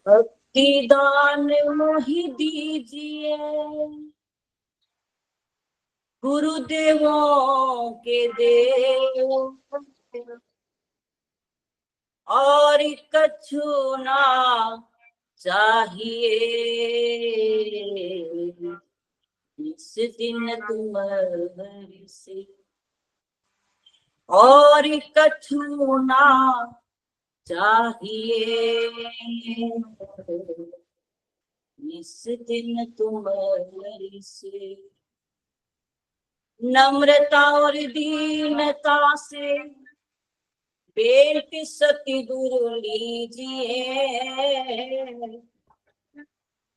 भक्ति दान मोहि दीजिए, गुरुदेवों के देव, और कछु ना चाहिए, इस दिन तुम्हारी से, और कछु ना चाहिए, इस दिन तुम्हारी से। नम्रता और दीनता से बेटी सतगुरु लीजिए,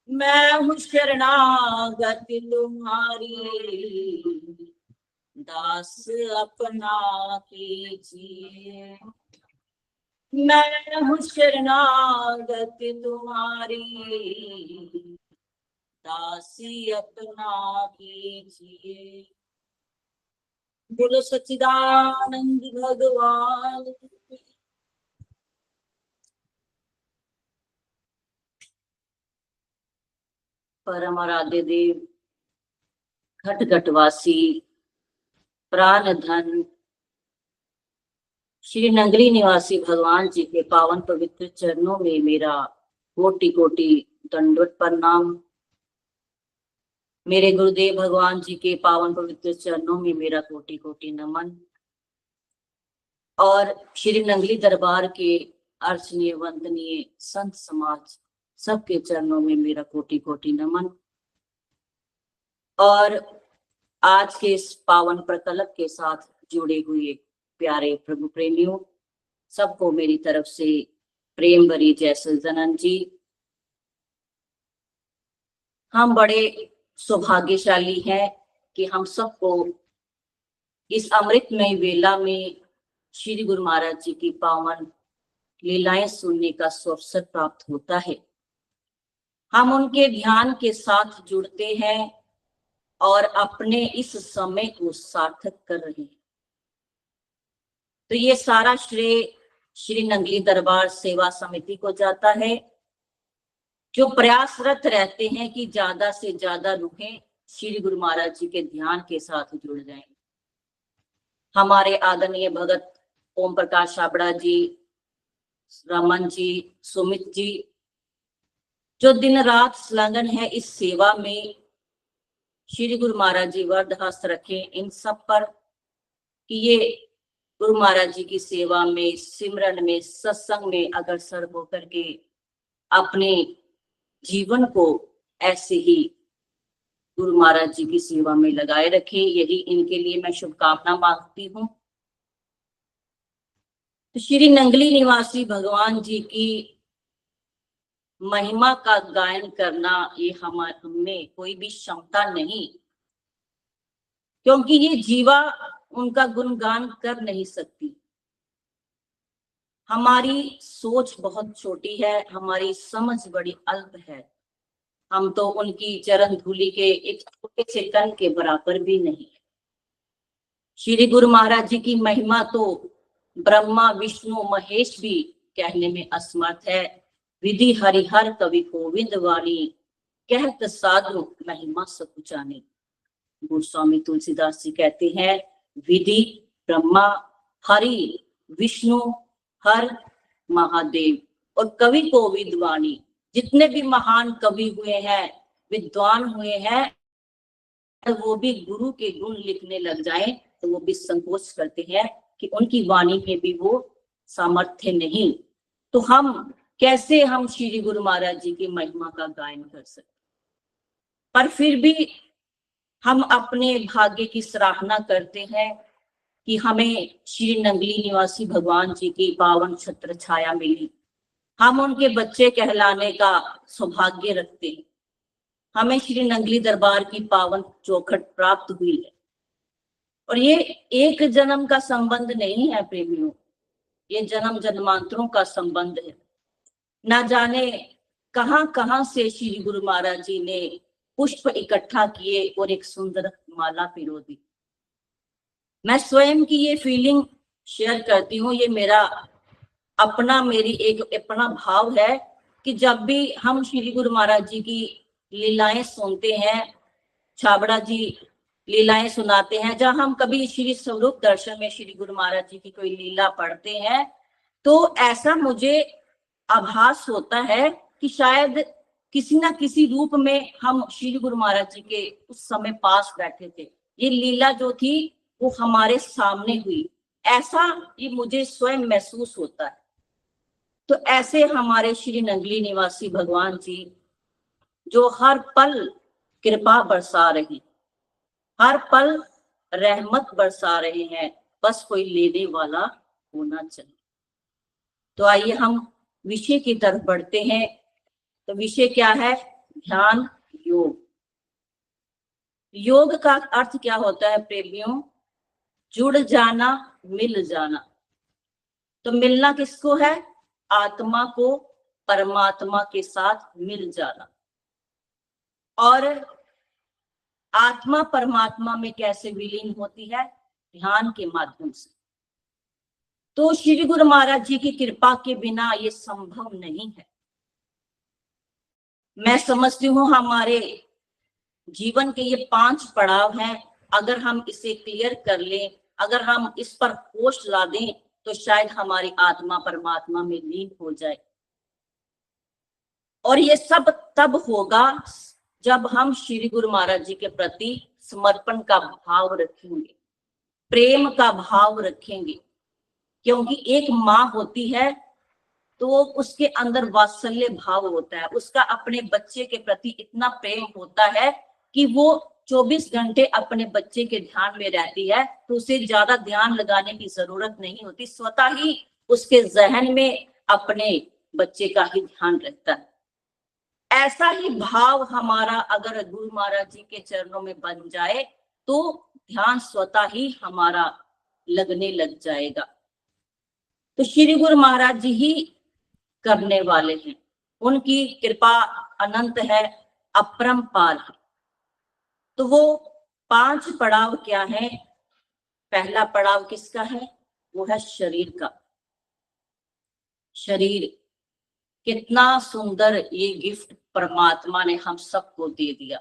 मैं हूँ शरणागत तुम्हारी, दास अपना कीजिए। मैं हूँ शरणागत तुम्हारी, दासी अपना कीजिए। बोलो सच्चिदानंद भगवान। परम आराध्य देव, घट घटवासी, प्राण धन, श्री नगरी निवासी भगवान जी के पावन पवित्र चरणों में मेरा कोटि कोटि दंडवत प्रणाम। मेरे गुरुदेव भगवान जी के पावन पवित्र चरणों में मेरा कोटि कोटि नमन, और श्री नगरी दरबार के अर्चनीय वंदनीय संत समाज सबके चरणों में मेरा कोटि कोटि नमन। और आज के इस पावन प्रकल्प के साथ जुड़े हुए प्यारे प्रभु प्रेमियों, सबको मेरी तरफ से प्रेम भरी जय सच्चिदानंद जी। हम बड़े सौभाग्यशाली हैं कि हम सबको इस अमृतमय वेला में श्री गुरु महाराज जी की पावन लीलाएं सुनने का अवसर प्राप्त होता है। हम उनके ध्यान के साथ जुड़ते हैं और अपने इस समय को सार्थक कर रहे हैं। तो ये सारा श्रेय श्री नगरी दरबार सेवा समिति को जाता है, जो प्रयासरत रहते हैं कि ज्यादा से ज्यादा रूहें श्री गुरु महाराज जी के ध्यान के साथ जुड़ जाएं। हमारे आदरणीय भगत ओम प्रकाश छाबड़ा जी, रमन जी, सुमित जी, जो दिन रात संलग्न है इस सेवा में, श्री गुरु महाराज जी वरद हस्त रखें इन सब पर कि ये गुरु महाराज जी की सेवा में, सिमरन में, सत्संग में अग्रसर होकर के अपने जीवन को ऐसे ही गुरु महाराज जी की सेवा में लगाए रखें। यही इनके लिए मैं शुभकामना मांगती हूँ। तो श्री नगरी निवासी भगवान जी की महिमा का गायन करना ये हमें कोई भी क्षमता नहीं, क्योंकि ये जीवा उनका गुणगान कर नहीं सकती। हमारी सोच बहुत छोटी है, हमारी समझ बड़ी अल्प है। हम तो उनकी चरण धूलि के एक छोटे से कण के बराबर भी नहीं है। श्री गुरु महाराज जी की महिमा तो ब्रह्मा विष्णु महेश भी कहने में असमर्थ है। विधि हरिहर कवि गोविंद वाणी, कहत साधु महिमा सकुचानी। गोस्वामी तुलसीदास जी कहते हैं, विधि ब्रह्मा, हरि विष्णु, हर महादेव और कवि गोविंद वाणी, जितने भी महान कवि हुए हैं, विद्वान हुए हैं, वो भी गुरु के गुण लिखने लग जाएं तो वो भी संकोच करते हैं कि उनकी वाणी में भी वो सामर्थ्य नहीं। तो हम कैसे हम श्री गुरु महाराज जी की महिमा का गायन कर सकते? पर फिर भी हम अपने भाग्य की सराहना करते हैं कि हमें श्री नगरी निवासी भगवान जी की पावन छत्र छाया मिली। हम उनके बच्चे कहलाने का सौभाग्य रखते हैं। हमें श्री नगरी दरबार की पावन चौखट प्राप्त हुई है। और ये एक जन्म का संबंध नहीं है प्रेमियों, ये जन्म जन्मांतरों का संबंध है। ना जाने कहां कहां से श्री गुरु महाराज जी ने पुष्प इकट्ठा किए और एक सुंदर माला पिरो दी। मैं स्वयं की ये फीलिंग शेयर करती हूँ, ये मेरा अपना, मेरी एक अपना भाव है कि जब भी हम श्री गुरु महाराज जी की लीलाएं सुनते हैं, छाबड़ा जी लीलाएं सुनाते हैं, जहां हम कभी श्री स्वरूप दर्शन में श्री गुरु महाराज जी की कोई लीला पढ़ते हैं, तो ऐसा मुझे आभास होता है कि शायद किसी ना किसी रूप में हम श्री गुरु महाराज जी के उस समय पास बैठे थे। ये लीला जो थी वो हमारे सामने हुई, ऐसा ये मुझे स्वयं महसूस होता है। तो ऐसे हमारे श्री नंगली निवासी भगवान जी जो हर पल कृपा बरसा रहे हैं, हर पल रहमत बरसा रहे हैं, बस कोई लेने वाला होना चाहिए। तो आइए हम विषय की तरफ बढ़ते हैं। तो विषय क्या है? ध्यान योग। योग का अर्थ क्या होता है प्रेमियों? जुड़ जाना, मिल जाना। तो मिलना किसको है? आत्मा को परमात्मा के साथ मिल जाना। और आत्मा परमात्मा में कैसे विलीन होती है? ध्यान के माध्यम से। तो श्री गुरु महाराज जी की कृपा के बिना ये संभव नहीं है। मैं समझती हूँ हमारे जीवन के ये 5 पड़ाव हैं, अगर हम इसे क्लियर कर लें, अगर हम इस पर होश ला दें, तो शायद हमारी आत्मा परमात्मा में लीन हो जाए। और ये सब तब होगा जब हम श्री गुरु महाराज जी के प्रति समर्पण का भाव रखेंगे, प्रेम का भाव रखेंगे। क्योंकि एक माँ होती है तो उसके अंदर वात्सल्य भाव होता है, उसका अपने बच्चे के प्रति इतना प्रेम होता है कि वो 24 घंटे अपने बच्चे के ध्यान में रहती है, तो उसे ज्यादा ध्यान लगाने की जरूरत नहीं होती, स्वतः ही उसके जहन में अपने बच्चे का ही ध्यान रहता है। ऐसा ही भाव हमारा अगर गुरु महाराज जी के चरणों में बन जाए तो ध्यान स्वतः ही हमारा लगने लग जाएगा। तो श्री गुरु महाराज जी ही करने वाले हैं, उनकी कृपा अनंत है, अपरंपार है। तो वो 5 पड़ाव क्या है? पहला पड़ाव किसका है? वो है शरीर का। शरीर कितना सुंदर ये गिफ्ट परमात्मा ने हम सबको दे दिया।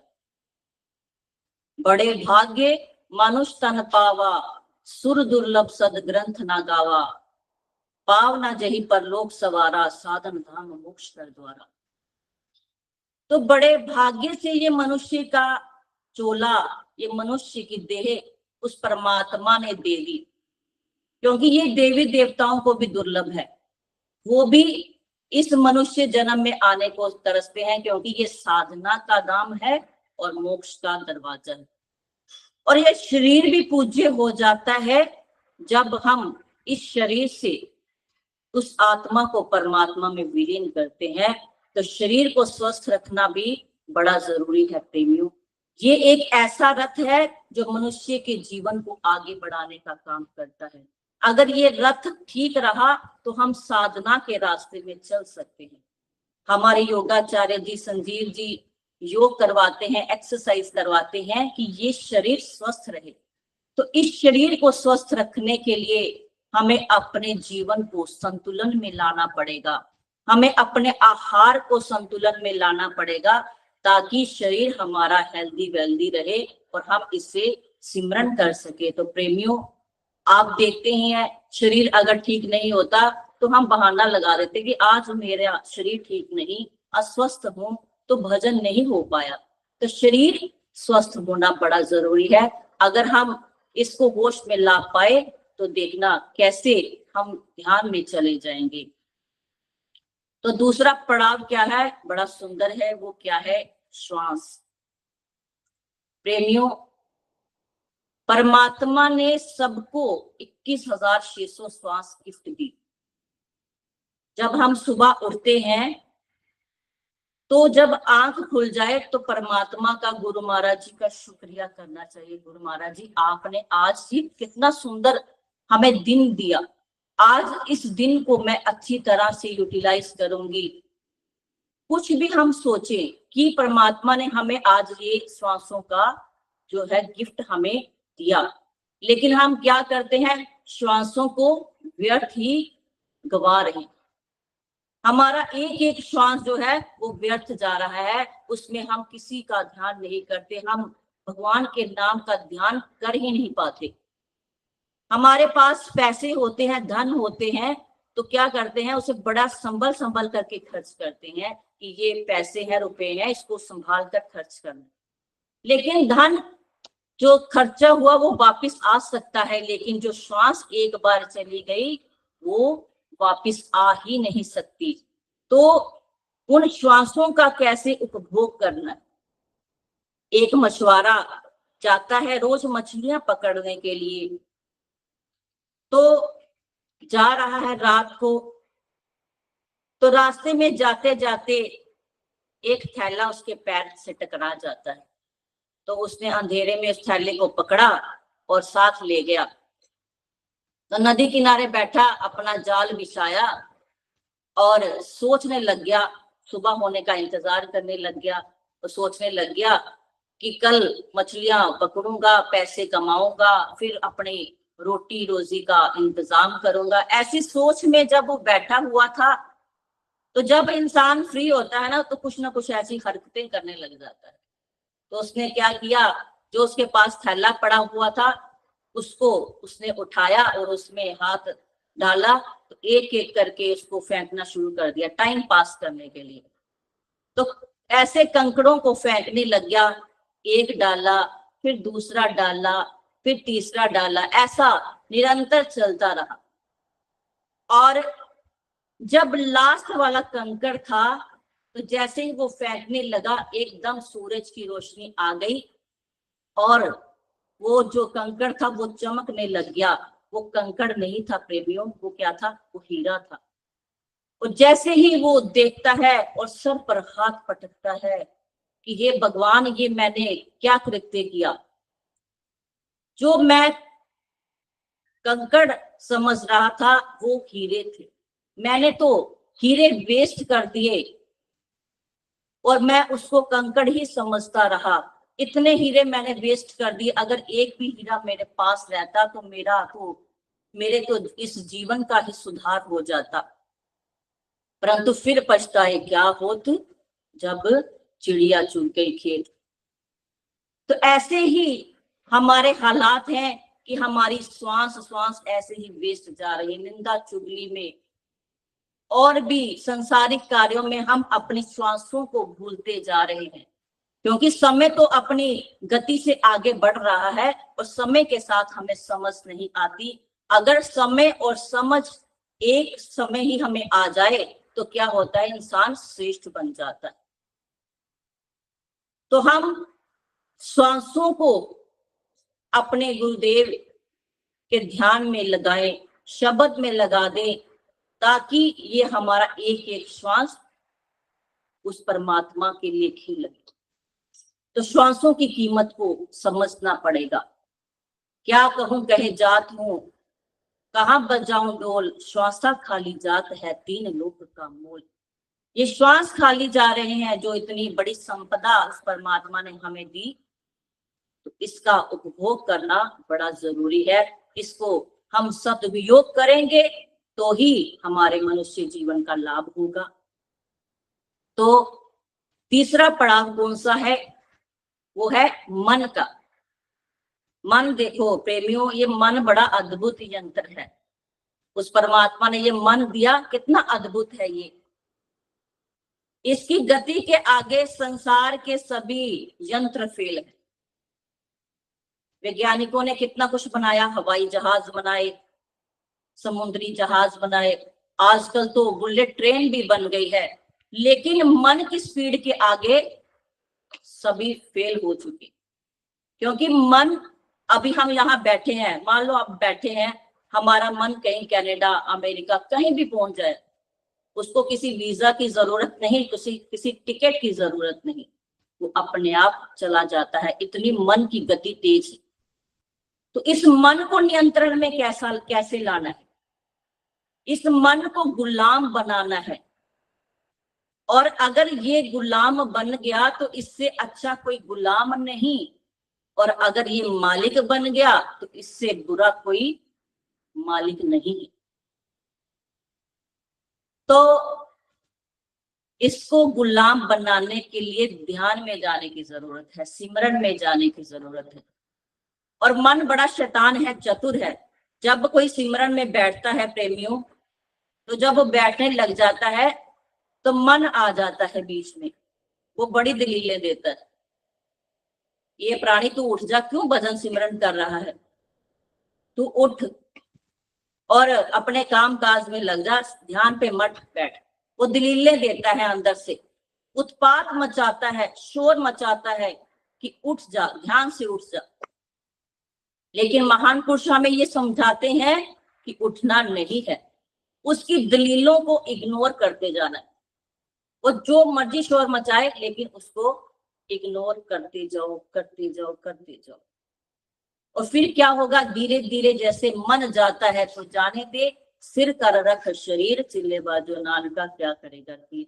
बड़े भाग्य मनुष्य तन पावा, सुर दुर्लभ सद ग्रंथ ना गावा, पावना जही परलोक सवारा, साधन धाम मोक्ष कर द्वारा। तो बड़े भाग्य से ये मनुष्य का चोला, ये मनुष्य की देह उस परमात्मा ने दे दी, क्योंकि ये देवी देवताओं को भी दुर्लभ है, वो भी इस मनुष्य जन्म में आने को तरसते हैं, क्योंकि ये साधना का नाम है और मोक्ष का दरवाजा है। और यह शरीर भी पूज्य हो जाता है जब हम इस शरीर से उस आत्मा को परमात्मा में विलीन करते हैं। तो शरीर को स्वस्थ रखना भी बड़ा जरूरी है प्रेमियों। ये एक ऐसा रथ है जो मनुष्य के जीवन को आगे बढ़ाने का काम करता है। अगर ये रथ ठीक रहा तो हम साधना के रास्ते में चल सकते हैं। हमारे योगाचार्य जी संजीव जी योग करवाते हैं, एक्सरसाइज करवाते हैं कि ये शरीर स्वस्थ रहे। तो इस शरीर को स्वस्थ रखने के लिए हमें अपने जीवन को संतुलन में लाना पड़ेगा, हमें अपने आहार को संतुलन में लाना पड़ेगा, ताकि शरीर हमारा हेल्दी वेल्दी रहे और हम इसे सिमरन कर सके। तो प्रेमियों, आप देखते हैं शरीर अगर ठीक नहीं होता तो हम बहाना लगा देते कि आज मेरा शरीर ठीक नहीं, अस्वस्थ हूं, तो भजन नहीं हो पाया। तो शरीर स्वस्थ होना बड़ा जरूरी है। अगर हम इसको होश में ला पाए तो देखना कैसे हम ध्यान में चले जाएंगे। तो दूसरा पड़ाव क्या है? बड़ा सुंदर है, वो क्या है? श्वास। प्रेमियों, परमात्मा ने सबको 21,600 श्वास गिफ्ट दी। जब हम सुबह उठते हैं तो जब आंख खुल जाए तो परमात्मा का, गुरु महाराज जी का शुक्रिया करना चाहिए। गुरु महाराज जी, आपने आज ही कितना सुंदर हमें दिन दिया, आज इस दिन को मैं अच्छी तरह से यूटिलाइज करूंगी। कुछ भी हम सोचें कि परमात्मा ने हमें आज ये श्वासों का जो है गिफ्ट हमें दिया, लेकिन हम क्या करते हैं? श्वासों को व्यर्थ ही गवा रहे हैं। हमारा एक एक श्वास जो है वो व्यर्थ जा रहा है, उसमें हम किसी का ध्यान नहीं करते, हम भगवान के नाम का ध्यान कर ही नहीं पाते। हमारे पास पैसे होते हैं, धन होते हैं, तो क्या करते हैं, उसे बड़ा संभल संभल करके खर्च करते हैं कि ये पैसे हैं, रुपए हैं, इसको संभाल कर खर्च करना। लेकिन धन जो खर्चा हुआ वो वापस आ सकता है, लेकिन जो श्वास एक बार चली गई वो वापस आ ही नहीं सकती। तो उन श्वासों का कैसे उपभोग करना है। एक मछुआरा जाता है रोज मछलियां पकड़ने के लिए, तो जा रहा है रात को, तो रास्ते में जाते जाते एक थैला उसके पैर से टकरा जाता है, तो उसने अंधेरे में उस थैले को पकड़ा और साथ ले गया। तो नदी किनारे बैठा, अपना जाल बिछाया और सोचने लग गया, सुबह होने का इंतजार करने लग गया। तो सोचने लग गया कि कल मछलियां पकड़ूंगा, पैसे कमाऊंगा, फिर अपनी रोटी रोजी का इंतजाम करूंगा। ऐसी सोच में जब वो बैठा हुआ था, तो जब इंसान फ्री होता है ना कुछ ऐसी हरकतें करने लग जाता है। तो उसने क्या किया, जो उसके पास थैला पड़ा हुआ था उसको उसने उठाया और उसमें हाथ डाला, तो एक एक करके उसको फेंकना शुरू कर दिया टाइम पास करने के लिए। तो ऐसे कंकड़ों को फेंकने लग गया, एक डाला, फिर दूसरा डाला, फिर तीसरा डाला, ऐसा निरंतर चलता रहा। और जब लास्ट वाला कंकड़ था, तो जैसे ही वो फेंकने लगा, एकदम सूरज की रोशनी आ गई और वो जो कंकड़ था वो चमकने लग गया। वो कंकड़ नहीं था प्रेमियों, वो क्या था, वो हीरा था। और जैसे ही वो देखता है और सर पर हाथ पटकता है कि हे भगवान, ये मैंने क्या कृत्य किया। जो मैं कंकड़ समझ रहा था वो हीरे थे, मैंने तो हीरे वेस्ट कर दिए और मैं उसको कंकड़ ही समझता रहा। इतने हीरे मैंने वेस्ट कर दिए, अगर एक भी हीरा मेरे पास रहता तो मेरे तो इस जीवन का ही सुधार हो जाता। परंतु फिर पछताए क्या होत, जब चिड़िया चुग गई खेत। तो ऐसे ही हमारे हालात हैं कि हमारी श्वास श्वास ऐसे ही वेस्ट जा रही है, निंदा चुगली में और भी संसारिक कार्यों में हम अपनी श्वासों को भूलते जा रहे हैं। क्योंकि समय तो अपनी गति से आगे बढ़ रहा है और समय के साथ हमें समझ नहीं आती। अगर समय और समझ एक समय ही हमें आ जाए तो क्या होता है, इंसान श्रेष्ठ बन जाता है। तो हम श्वासों को अपने गुरुदेव के ध्यान में लगाएं, शब्द में लगा दें, ताकि ये हमारा एक एक श्वास उस परमात्मा के लिए ही लगे। तो श्वासों की कीमत को समझना पड़ेगा। क्या कहूं कहे जात हूं, कहां बजाऊं ढोल, श्वासा खाली जात है, तीन लोक का मोल। ये श्वास खाली जा रहे हैं, जो इतनी बड़ी संपदा उस परमात्मा ने हमें दी, तो इसका उपभोग करना बड़ा जरूरी है। इसको हम सदुपयोग करेंगे तो ही हमारे मनुष्य जीवन का लाभ होगा। तो तीसरा पड़ाव कौन सा है, वो है मन का। मन देखो प्रेमियों, ये मन बड़ा अद्भुत यंत्र है। उस परमात्मा ने ये मन दिया, कितना अद्भुत है ये। इसकी गति के आगे संसार के सभी यंत्र फेल है। वैज्ञानिकों ने कितना कुछ बनाया, हवाई जहाज बनाए, समुद्री जहाज बनाए, आजकल तो बुलेट ट्रेन भी बन गई है, लेकिन मन की स्पीड के आगे सभी फेल हो चुके। क्योंकि मन, अभी हम यहाँ बैठे हैं, मान लो आप बैठे हैं, हमारा मन कहीं कनाडा, अमेरिका कहीं भी पहुंच जाए, उसको किसी वीजा की जरूरत नहीं, किसी टिकट की जरूरत नहीं, वो अपने आप चला जाता है, इतनी मन की गति तेज है। तो इस मन को नियंत्रण में कैसे लाना है, इस मन को गुलाम बनाना है। और अगर ये गुलाम बन गया तो इससे अच्छा कोई गुलाम नहीं, और अगर ये मालिक बन गया तो इससे बुरा कोई मालिक नहीं है। तो इसको गुलाम बनाने के लिए ध्यान में जाने की जरूरत है, सिमरन में जाने की जरूरत है। और मन बड़ा शैतान है, चतुर है। जब कोई सिमरन में बैठता है प्रेमियों, तो जब वो बैठने लग जाता है तो मन आ जाता है बीच में, वो बड़ी दलीलें देता है। ये प्राणी तू उठ जा, क्यों भजन सिमरन कर रहा है, तू उठ और अपने काम काज में लग जा, ध्यान पे मत बैठ। वो दलीलें देता है अंदर से, उत्पात मचाता है, शोर मचाता है कि उठ जा, ध्यान से उठ जा। लेकिन महान पुरुष हमें ये समझाते हैं कि उठना नहीं है, उसकी दलीलों को इग्नोर करते जाना है। वो जो मर्जी शोर मचाए, लेकिन उसको इग्नोर करते जाओ, करते जाओ, करते जाओ। और फिर क्या होगा, धीरे धीरे जैसे मन जाता है तो जाने दे, सिर कर रख शरीर, चिल्ले बाजो नाल का क्या करेगा तीर।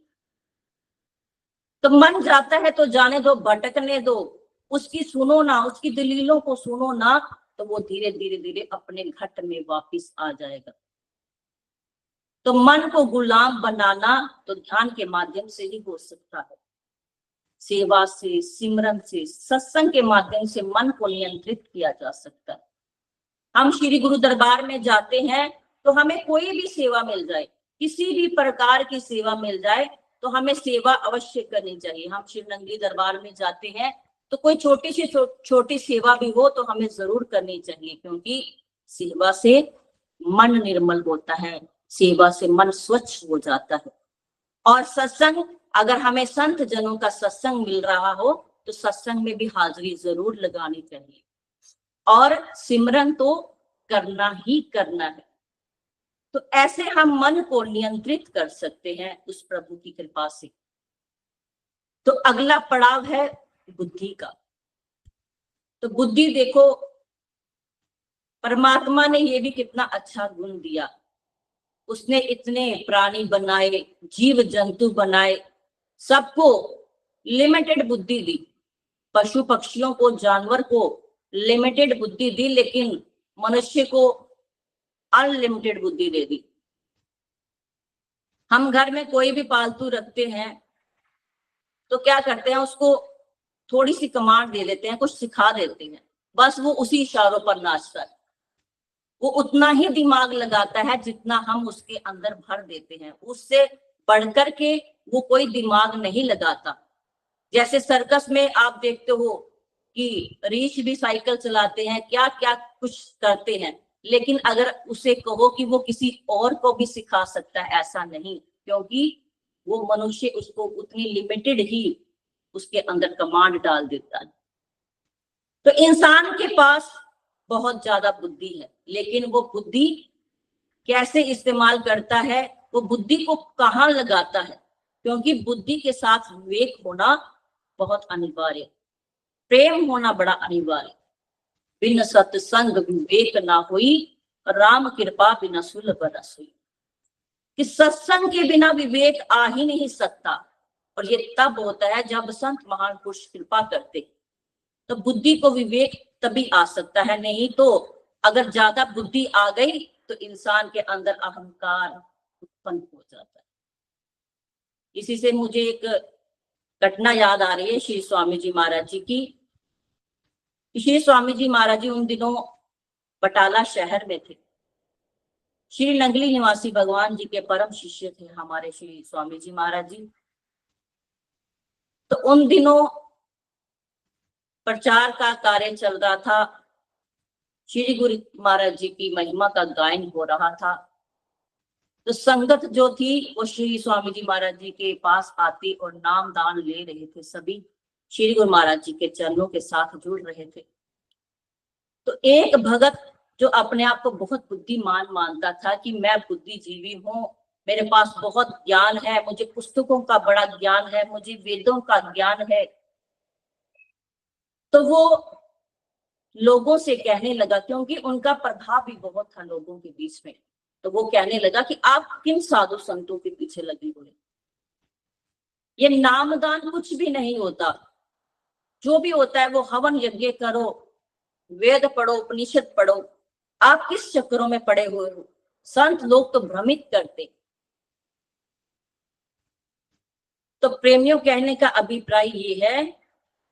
तो मन जाता है तो जाने दो, भटकने दो, उसकी सुनो ना, उसकी दलीलों को सुनो ना, तो वो धीरे धीरे धीरे अपने घट में वापिस आ जाएगा। तो मन को गुलाम बनाना तो ध्यान के माध्यम से ही हो सकता है, सेवा से, सिमरन से, सत्संग के माध्यम से मन को नियंत्रित किया जा सकता है। हम श्री गुरु दरबार में जाते हैं तो हमें कोई भी सेवा मिल जाए, किसी भी प्रकार की सेवा मिल जाए, तो हमें सेवा अवश्य करनी चाहिए। हम श्री नंदी दरबार में जाते हैं तो कोई छोटी सी छोटी सेवा भी हो तो हमें जरूर करनी चाहिए, क्योंकि सेवा से मन निर्मल होता है, सेवा से मन स्वच्छ हो जाता है। और सत्संग, अगर हमें संत जनों का सत्संग मिल रहा हो तो सत्संग में भी हाजिरी जरूर लगानी चाहिए। और सिमरन तो करना ही करना है। तो ऐसे हम मन को नियंत्रित कर सकते हैं उस प्रभु की कृपा से। तो अगला पड़ाव है बुद्धि का। तो बुद्धि देखो, परमात्मा ने ये भी कितना अच्छा गुण दिया। उसने इतने प्राणी बनाए, जीव जंतु बनाए, सबको लिमिटेड बुद्धि दी। पशु पक्षियों को, जानवर को लिमिटेड बुद्धि दी, लेकिन मनुष्य को अनलिमिटेड बुद्धि दे दी। हम घर में कोई भी पालतू रखते हैं तो क्या करते हैं, उसको थोड़ी सी कमांड दे देते हैं, कुछ सिखा देते हैं, बस वो उसी इशारों पर नाचता है। वो उतना ही दिमाग लगाता है जितना हम उसके अंदर भर देते हैं, उससे बढ़कर के वो कोई दिमाग नहीं लगाता। जैसे सर्कस में आप देखते हो कि रीछ भी साइकिल चलाते हैं, क्या क्या कुछ करते हैं, लेकिन अगर उसे कहो कि वो किसी और को भी सिखा सकता है, ऐसा नहीं, क्योंकि वो मनुष्य उसको उतनी लिमिटेड ही उसके अंदर कमांड डाल देता है। तो इंसान के पास बहुत ज्यादा बुद्धि है, लेकिन वो बुद्धि कैसे इस्तेमाल करता है, वो बुद्धि को कहाँ लगाता है, क्योंकि बुद्धि के साथ विवेक होना बहुत अनिवार्य, प्रेम होना बड़ा अनिवार्य। बिन सत्संग विवेक ना हुई, राम कृपा बिना सुलभ रस हुई। कि सत्संग के बिना विवेक आ ही नहीं सकता। और ये तब होता है जब संत महान पुरुष कृपा करते, तो बुद्धि को विवेक तभी आ सकता है। नहीं तो अगर ज्यादा बुद्धि आ गई तो इंसान के अंदर अहंकार उत्पन्न हो जाता है। इसी से मुझे एक घटना याद आ रही है श्री स्वामी जी महाराज जी की। श्री स्वामी जी महाराज जी उन दिनों बटाला शहर में थे। श्री नंगली निवासी भगवान जी के परम शिष्य थे हमारे श्री स्वामी जी महाराज जी। तो उन दिनों प्रचार का कार्य चल रहा था, श्री गुरु महाराज जी की महिमा का गायन हो रहा था। तो संगत जो थी वो श्री स्वामी जी महाराज जी के पास आती और नाम दान ले रहे थे। सभी श्री गुरु महाराज जी के चरणों के साथ जुड़ रहे थे। तो एक भगत जो अपने आप को बहुत बुद्धिमान मानता था कि मैं बुद्धिजीवी हूँ, मेरे पास बहुत ज्ञान है, मुझे पुस्तकों का बड़ा ज्ञान है, मुझे वेदों का ज्ञान है, तो वो लोगों से कहने लगा, क्योंकि उनका प्रभाव भी बहुत था लोगों के बीच में, तो वो कहने लगा कि आप किन साधु संतों के पीछे लगे हुए, ये नामदान कुछ भी नहीं होता, जो भी होता है वो हवन यज्ञ करो, वेद पढ़ो, उपनिषद पढ़ो, आप किस चक्करों में पड़े हुए हो। संत लोग तो भ्रमित करते। तो प्रेमियों कहने का अभिप्राय ये है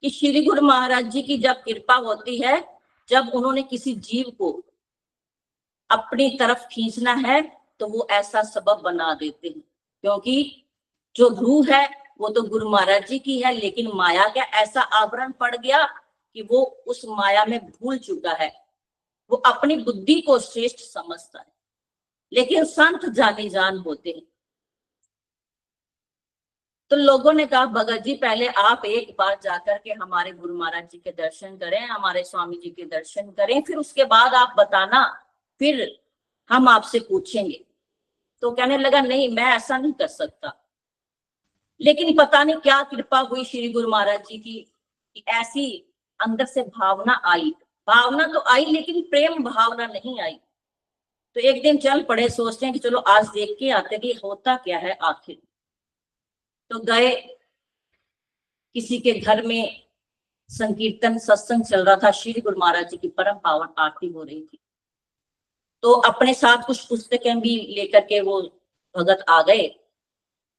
कि श्री गुरु महाराज जी की जब कृपा होती है, जब उन्होंने किसी जीव को अपनी तरफ खींचना है तो वो ऐसा सबब बना देते हैं, क्योंकि जो रूह है वो तो गुरु महाराज जी की है, लेकिन माया का ऐसा आवरण पड़ गया कि वो उस माया में भूल चुका है, वो अपनी बुद्धि को श्रेष्ठ समझता है। लेकिन संत जानी जान होते हैं। तो लोगों ने कहा भगत जी पहले आप एक बार जाकर के हमारे गुरु महाराज जी के दर्शन करें, हमारे स्वामी जी के दर्शन करें, फिर उसके बाद आप बताना, फिर हम आपसे पूछेंगे। तो कहने लगा नहीं, मैं ऐसा नहीं कर सकता। लेकिन पता नहीं क्या कृपा हुई श्री गुरु महाराज जी की, ऐसी अंदर से भावना आई। भावना तो आई लेकिन प्रेम भावना नहीं आई। तो एक दिन चल पड़े, सोचते हैं कि चलो आज देख के आते कि होता क्या है आखिर। तो गए, किसी के घर में संकीर्तन सत्संग चल रहा था, श्री गुरु महाराज जी की परम पावन आरती हो रही थी। तो अपने साथ कुछ पुस्तकें भी लेकर के वो भगत आ गए,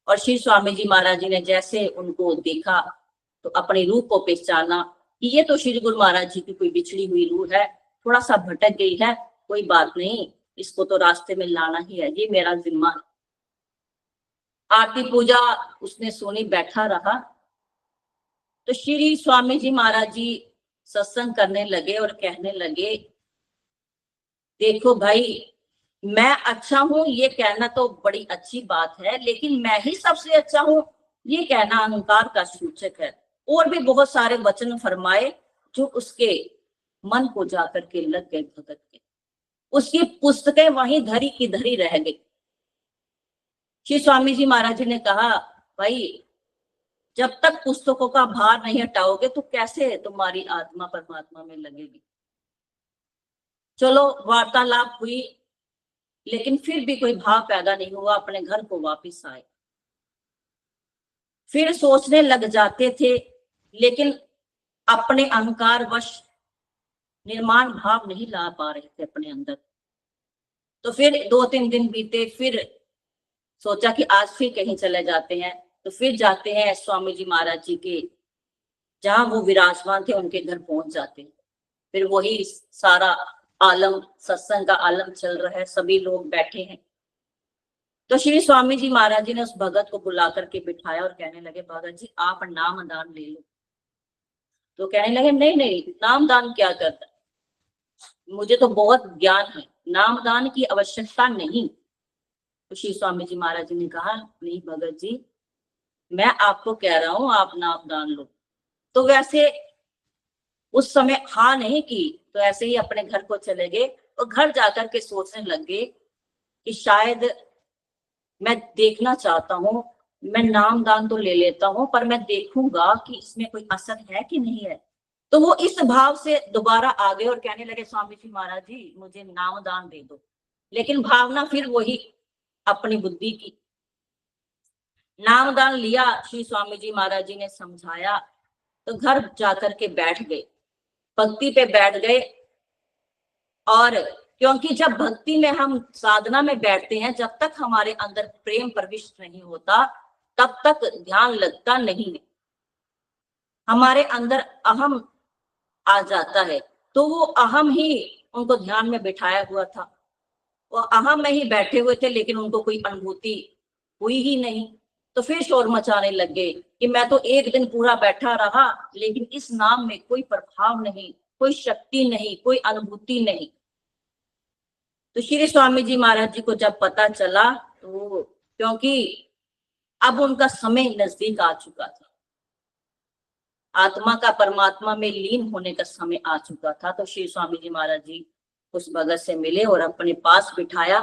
और श्री स्वामी जी महाराज जी ने जैसे उनको देखा तो अपनी रूह को पहचाना कि ये तो श्री गुरु महाराज जी की कोई बिछड़ी हुई रूह है, थोड़ा सा भटक गई है, कोई बात नहीं, इसको तो रास्ते में लाना ही है, ये मेरा जिम्मा है। आरती पूजा उसने सुनी, बैठा रहा। तो श्री स्वामी जी महाराज जी सत्संग करने लगे और कहने लगे, देखो भाई, मैं अच्छा हूं ये कहना तो बड़ी अच्छी बात है, लेकिन मैं ही सबसे अच्छा हूं ये कहना अहंकार का सूचक है। और भी बहुत सारे वचन फरमाए जो उसके मन को जाकर के लग गए भगत के। उसकी पुस्तकें वहीं धरी की धरी रह गई। श्री स्वामी जी महाराज जी ने कहा, भाई जब तक पुस्तकों का भार नहीं हटाओगे तो कैसे तुम्हारी आत्मा परमात्मा में लगेगी। चलो वार्तालाप हुई, लेकिन फिर भी कोई भाव पैदा नहीं हुआ। अपने घर को वापस आए, फिर सोचने लग जाते थे, लेकिन अपने अहंकार वश निर्माण भाव नहीं ला पा रहे थे अपने अंदर। तो फिर 2-3 दिन बीते, फिर सोचा कि आज फिर कहीं चले जाते हैं। तो फिर जाते हैं स्वामी जी महाराज जी के, जहां वो विराजमान थे उनके घर पहुंच जाते हैं। फिर वही सारा आलम, सत्संग का आलम चल रहा है, सभी लोग बैठे हैं। तो श्री स्वामी जी महाराज जी ने उस भगत को बुला करके बिठाया और कहने लगे, भगत जी आप नाम दान ले लो। तो कहने लगे, नहीं नहीं, नाम दान क्या करता, मुझे तो बहुत ज्ञान है, नाम दान की आवश्यकता नहीं। तो श्री स्वामी जी महाराज जी ने कहा, नहीं भगत जी, मैं आपको कह रहा हूं आप नाम दान लो। तो वैसे उस समय हाँ नहीं की, तो ऐसे ही अपने घर को चले गए और घर जाकर के सोचने लग गए कि शायद मैं देखना चाहता हूँ, मैं नाम दान तो ले लेता हूँ पर मैं देखूंगा कि इसमें कोई असर है कि नहीं है। तो वो इस भाव से दोबारा आ गए और कहने लगे, स्वामी जी महाराज जी मुझे नाम दान दे दो। लेकिन भावना फिर वही अपनी बुद्धि की। नाम दान लिया, श्री स्वामी जी महाराज जी ने समझाया, तो घर जाकर के बैठ गए, भक्ति पे बैठ गए। और क्योंकि जब भक्ति में हम साधना में बैठते हैं, जब तक हमारे अंदर प्रेम प्रविष्ट नहीं होता तब तक ध्यान लगता नहीं है, हमारे अंदर अहम आ जाता है। तो वो अहम ही उनको ध्यान में बिठाया हुआ था, वो अहम में ही बैठे हुए थे, लेकिन उनको कोई अनुभूति हुई ही नहीं। तो फिर शोर मचाने लग गए कि मैं तो एक दिन पूरा बैठा रहा, लेकिन इस नाम में कोई प्रभाव नहीं, कोई शक्ति नहीं, कोई अनुभूति नहीं। तो श्री स्वामी जी महाराज जी को जब पता चला, तो क्योंकि अब उनका समय नजदीक आ चुका था, आत्मा का परमात्मा में लीन होने का समय आ चुका था, तो श्री स्वामी जी महाराज जी उस भगत से मिले और अपने पास बिठाया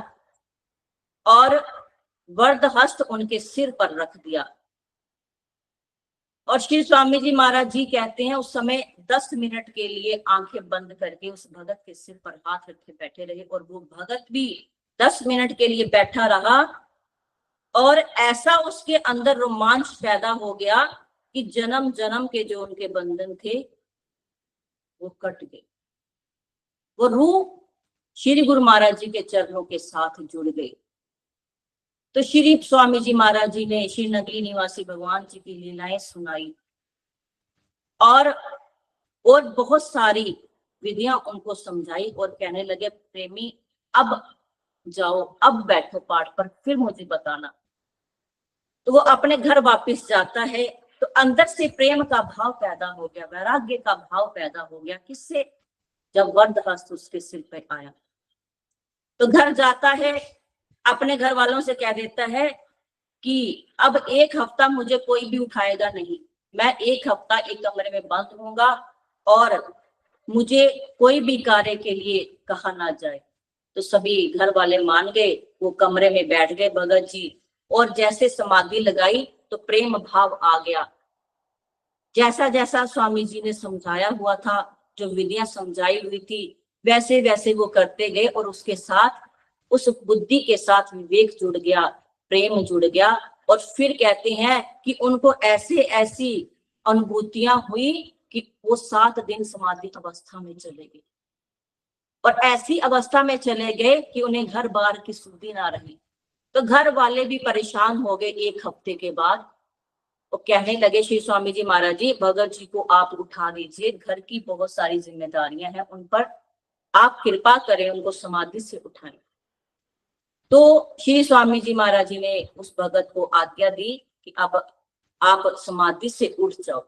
और वरद हस्त उनके सिर पर रख दिया। और श्री स्वामी जी महाराज जी कहते हैं, उस समय 10 मिनट के लिए आंखें बंद करके उस भगत के सिर पर हाथ रखे बैठे रहे, और वो भगत भी 10 मिनट के लिए बैठा रहा। और ऐसा उसके अंदर रोमांच पैदा हो गया कि जन्म जन्म के जो उनके बंधन थे वो कट गए। वो रूह श्री गुरु महाराज जी के चरणों के साथ जुड़ गई। तो श्री स्वामी जी महाराज जी ने श्री नगली निवासी भगवान जी की लीलाएं सुनाई और बहुत सारी विधियां उनको समझाई और कहने लगे प्रेमी अब जाओ, अब बैठो पाठ पर, फिर मुझे बताना। तो वो अपने घर वापस जाता है तो अंदर से प्रेम का भाव पैदा हो गया, वैराग्य का भाव पैदा हो गया। किससे? जब वरदहस्त उसके सिर पे आया। तो घर जाता है, अपने घर वालों से कह देता है कि अब 1 हफ्ता मुझे कोई भी उठाएगा नहीं, मैं 1 हफ्ता एक कमरे में बंद होऊंगा और मुझे कोई भी कार्य के लिए कहा ना जाए। तो सभी घर वाले मान गए, वो कमरे में बैठ गए भगत जी, और जैसे समाधि लगाई तो प्रेम भाव आ गया। जैसा जैसा स्वामी जी ने समझाया हुआ था, जो विधियां समझाई हुई थी, वैसे वैसे वो करते गए और उसके साथ, उस बुद्धि के साथ विवेक जुड़ गया, प्रेम जुड़ गया। और फिर कहते हैं कि उनको ऐसे ऐसी अनुभूतियां हुई कि वो 7 दिन समाधि अवस्था में चले गए और ऐसी अवस्था में चले गए कि उन्हें घर बार की सुधि ना रही। तो घर वाले भी परेशान हो गए। 1 हफ्ते के बाद वो कहने लगे श्री स्वामी जी महाराज जी, भगत जी को आप उठा दीजिए, घर की बहुत सारी जिम्मेदारियां हैं उन पर, आप कृपा करें उनको समाधि से उठाएं। तो श्री स्वामी जी महाराज जी ने उस भगत को आज्ञा दी कि अब आप समाधि से उठ जाओ।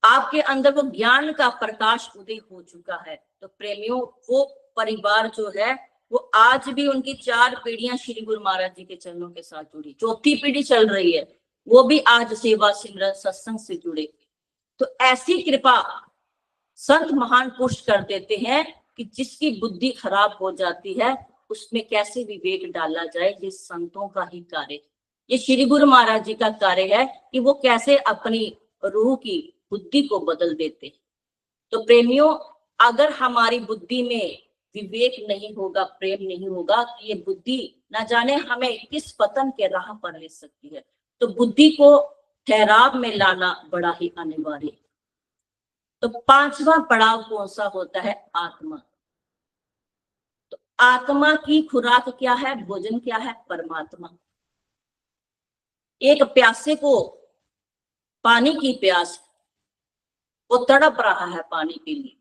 आपके अंदर वो ज्ञान का प्रकाश उदय हो चुका है। तो प्रेमियों, वो परिवार जो है वो आज भी, उनकी 4 पीढ़ियां श्री गुरु महाराज जी के चरणों के साथ जुड़ी, 4थी पीढ़ी चल रही है, वो भी आज सेवा सिमरन सत्संग से जुड़े। तो ऐसी कृपा संत महान पुरुष कर देते हैं कि जिसकी बुद्धि खराब हो जाती है उसमें कैसे विवेक डाला जाए, ये संतों का ही कार्य, ये श्री गुरु महाराज जी का कार्य है कि वो कैसे अपनी रूह की बुद्धि को बदल देते। तो प्रेमियों, अगर हमारी बुद्धि में विवेक नहीं होगा, प्रेम नहीं होगा, तो ये बुद्धि न जाने हमें किस पतन के राह पर ले सकती है। तो बुद्धि को ठहराव में लाना बड़ा ही अनिवार्य है। तो 5वां पड़ाव कौन सा होता है? आत्मा। तो आत्मा की खुराक क्या है? भोजन क्या है? परमात्मा। एक प्यासे को पानी की प्यास, वो तड़प रहा है पानी के लिए,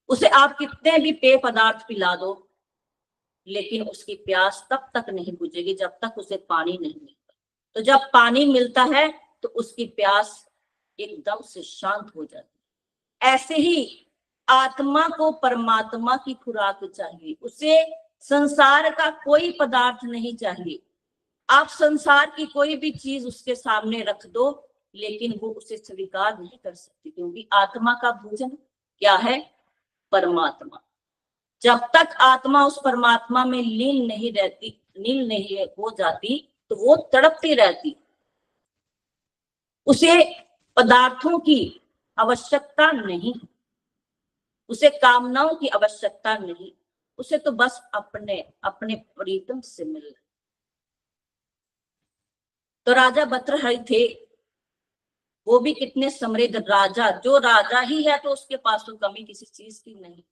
उसे आप कितने भी पेय पदार्थ पिला दो, लेकिन उसकी प्यास तब तक नहीं बुझेगी जब तक उसे पानी नहीं मिलता। तो जब पानी मिलता है तो उसकी प्यास एकदम से शांत हो जाती है। ऐसे ही आत्मा को परमात्मा की खुराक चाहिए, उसे संसार का कोई पदार्थ नहीं चाहिए। आप संसार की कोई भी चीज उसके सामने रख दो, लेकिन वो उसे स्वीकार नहीं कर सकती, क्योंकि आत्मा का भोजन क्या है? परमात्मा। जब तक आत्मा उस परमात्मा में लीन नहीं रहती, लीन नहीं हो जाती, तो वो तड़पती रहती। उसे पदार्थों की आवश्यकता नहीं, उसे कामनाओं की आवश्यकता नहीं, उसे तो बस अपने अपने प्रीतम से मिलना। तो राजा भर्तृहरि थे, वो भी कितने समृद्ध राजा, जो राजा ही है तो उसके पास तो कमी किसी चीज की नहीं,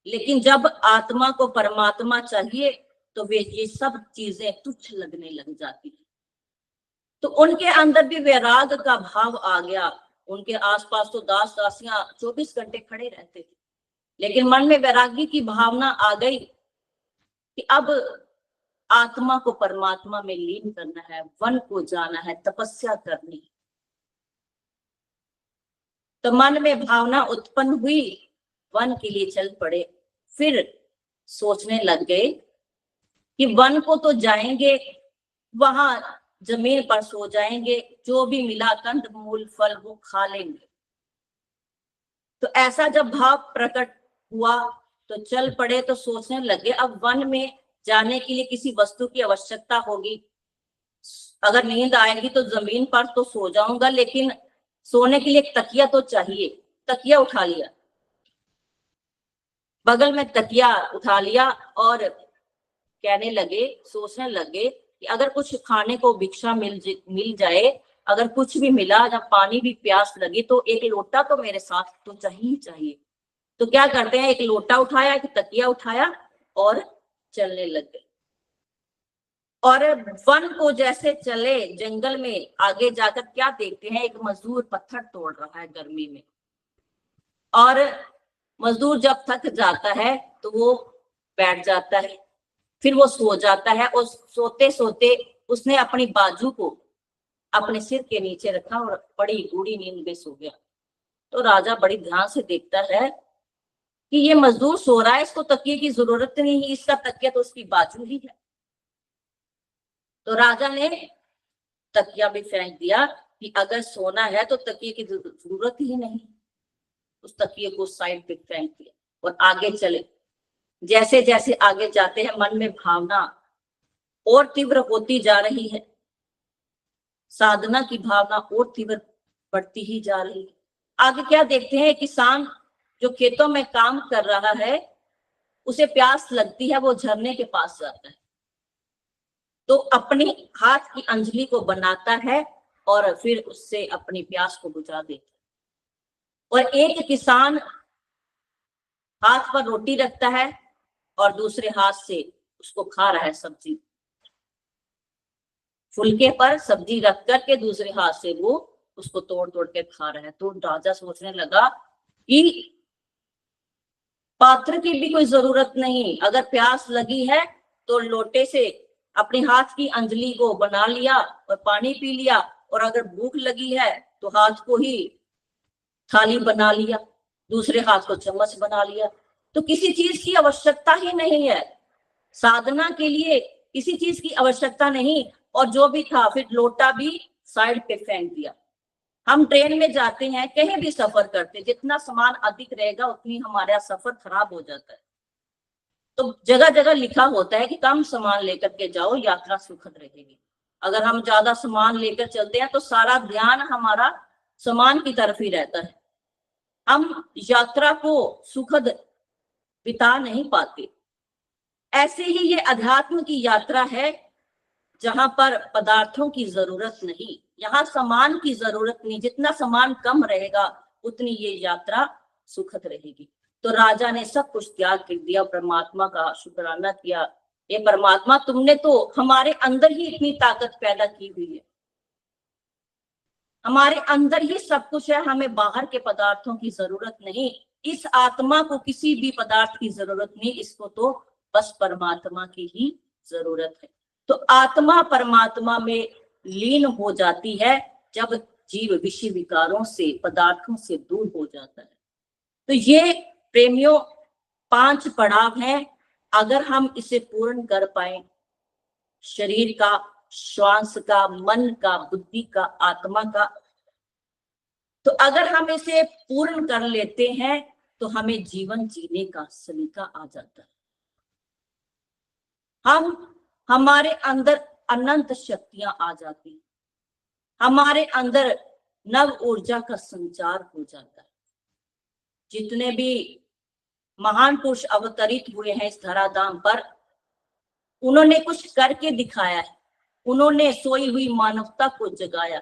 लेकिन जब आत्मा को परमात्मा चाहिए तो वे ये सब चीजें तुच्छ लगने लग जाती है। तो उनके अंदर भी वैराग का भाव आ गया। उनके आसपास तो दास दासियां 24 घंटे खड़े रहते थे, लेकिन मन में वैरागी की भावना आ गई कि अब आत्मा को परमात्मा में लीन करना है, वन को जाना है, तपस्या करनी है। तो मन में भावना उत्पन्न हुई, वन के लिए चल पड़े। फिर सोचने लग गए कि वन को तो जाएंगे, वहां जमीन पर सो जाएंगे, जो भी मिला कंद मूल फल वो खा लेंगे। तो ऐसा जब भाव प्रकट हुआ तो चल पड़े। तो सोचने लगे अब वन में जाने के लिए किसी वस्तु की आवश्यकता होगी। अगर नींद आएगी तो जमीन पर तो सो जाऊंगा, लेकिन सोने के लिए एक तकिया तो चाहिए। तकिया उठा लिया, बगल में तकिया उठा लिया और कहने लगे, सोचने लगे कि अगर कुछ खाने को भिक्षा मिल जाए, अगर कुछ भी मिला, जब पानी भी प्यास लगी, तो एक लोटा तो मेरे साथ तो चाहिए चाहिए। तो क्या करते हैं, एक लोटा उठाया, एक तकिया उठाया और चलने लग गए। और वन को जैसे चले, जंगल में आगे जाकर क्या देखते हैं, एक मजदूर पत्थर तोड़ रहा है गर्मी में। और मजदूर जब थक जाता है तो वो बैठ जाता है, फिर वो सो जाता है, और सोते सोते उसने अपनी बाजू को अपने सिर के नीचे रखा और बड़ी गूढ़ी नींद में सो गया। तो राजा बड़ी ध्यान से देखता है कि ये मजदूर सो रहा है, इसको तकिए की जरूरत नहीं है, इसका तकिया तो उसकी बाजू ही है। तो राजा ने तकिया भी फेंक दिया कि अगर सोना है तो तकिए की जरूरत ही नहीं। उस तकिए को साइड पे फेंक दिया और आगे चले। जैसे जैसे आगे जाते हैं, मन में भावना और तीव्र होती जा रही है, साधना की भावना और तीव्र बढ़ती ही जा रही है। आगे क्या देखते हैं, किसान जो खेतों में काम कर रहा है, उसे प्यास लगती है, वो झरने के पास जाता है, तो अपनी हाथ की अंजलि को बनाता है और फिर उससे अपनी प्यास को बुझा देता है। और एक किसान हाथ पर रोटी रखता है और दूसरे हाथ से उसको खा रहा है सब्जी, फुलके पर सब्जी रख करके दूसरे हाथ से वो उसको तोड़ तोड़ के खा रहा है। तो राजा सोचने लगा कि पात्र की भी कोई जरूरत नहीं, अगर प्यास लगी है तो लोटे से अपने हाथ की अंजलि को बना लिया और पानी पी लिया, और अगर भूख लगी है तो हाथ को ही थाली बना लिया, दूसरे हाथ को चम्मच बना लिया। तो किसी चीज की आवश्यकता ही नहीं है, साधना के लिए किसी चीज की आवश्यकता नहीं। और जो भी था फिर लोटा भी साइड पे फेंक दिया। हम ट्रेन में जाते हैं, कहीं भी सफर करते, जितना सामान अधिक रहेगा उतनी हमारा सफर खराब हो जाता है। तो जगह जगह लिखा होता है कि कम सामान लेकर के जाओ, यात्रा सुखद रहेगी। अगर हम ज्यादा सामान लेकर चलते हैं तो सारा ध्यान हमारा सामान की तरफ ही रहता है, हम यात्रा को सुखद बिता नहीं पाते। ऐसे ही ये अध्यात्म की यात्रा है, जहां पर पदार्थों की जरूरत नहीं, यहाँ सामान की जरूरत नहीं, जितना सामान कम रहेगा उतनी ये यात्रा सुखद रहेगी। तो राजा ने सब कुछ त्याग कर दिया, परमात्मा का शुक्राना किया, ये परमात्मा तुमने तो हमारे अंदर ही इतनी ताकत पैदा की हुई है, हमारे अंदर ही सब कुछ है, हमें बाहर के पदार्थों की जरूरत नहीं, इस आत्मा को किसी भी पदार्थ की जरूरत नहीं, इसको तो बस परमात्मा की ही जरूरत है। तो आत्मा परमात्मा में लीन हो जाती है जब जीव विषय विकारों से, पदार्थों से दूर हो जाता है। तो ये प्रेमियों 5 पड़ाव हैं, अगर हम इसे पूर्ण कर पाए, शरीर का, श्वास का, मन का, बुद्धि का, आत्मा का, तो अगर हम इसे पूर्ण कर लेते हैं तो हमें जीवन जीने का सलीका आ जाता है। हमारे अंदर अनंत शक्तियां आ जाती हैं, हमारे अंदर नव ऊर्जा का संचार हो जाता है। जितने भी महान पुरुष अवतरित हुए हैं इस धराधाम पर, उन्होंने कुछ करके दिखाया है, उन्होंने सोई हुई मानवता को जगाया।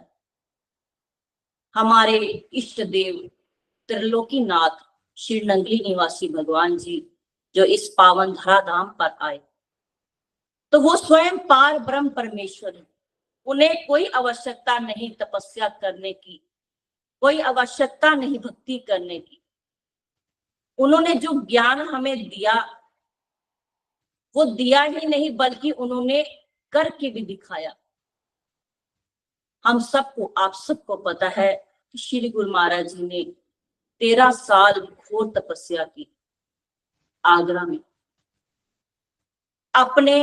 हमारे इष्ट देव त्रिलोकीनाथ श्री नंगली निवासी भगवान जी जो इस पावन धराधाम पर आए, तो वो स्वयं पार ब्रह्म परमेश्वर है, उन्हें कोई आवश्यकता नहीं तपस्या करने की, कोई आवश्यकता नहीं भक्ति करने की। उन्होंने जो ज्ञान हमें दिया वो दिया ही नहीं बल्कि उन्होंने करके भी दिखाया। हम सबको, आप सबको पता है कि श्री गुरु महाराज जी ने 13 साल घोर तपस्या की आगरा में, अपने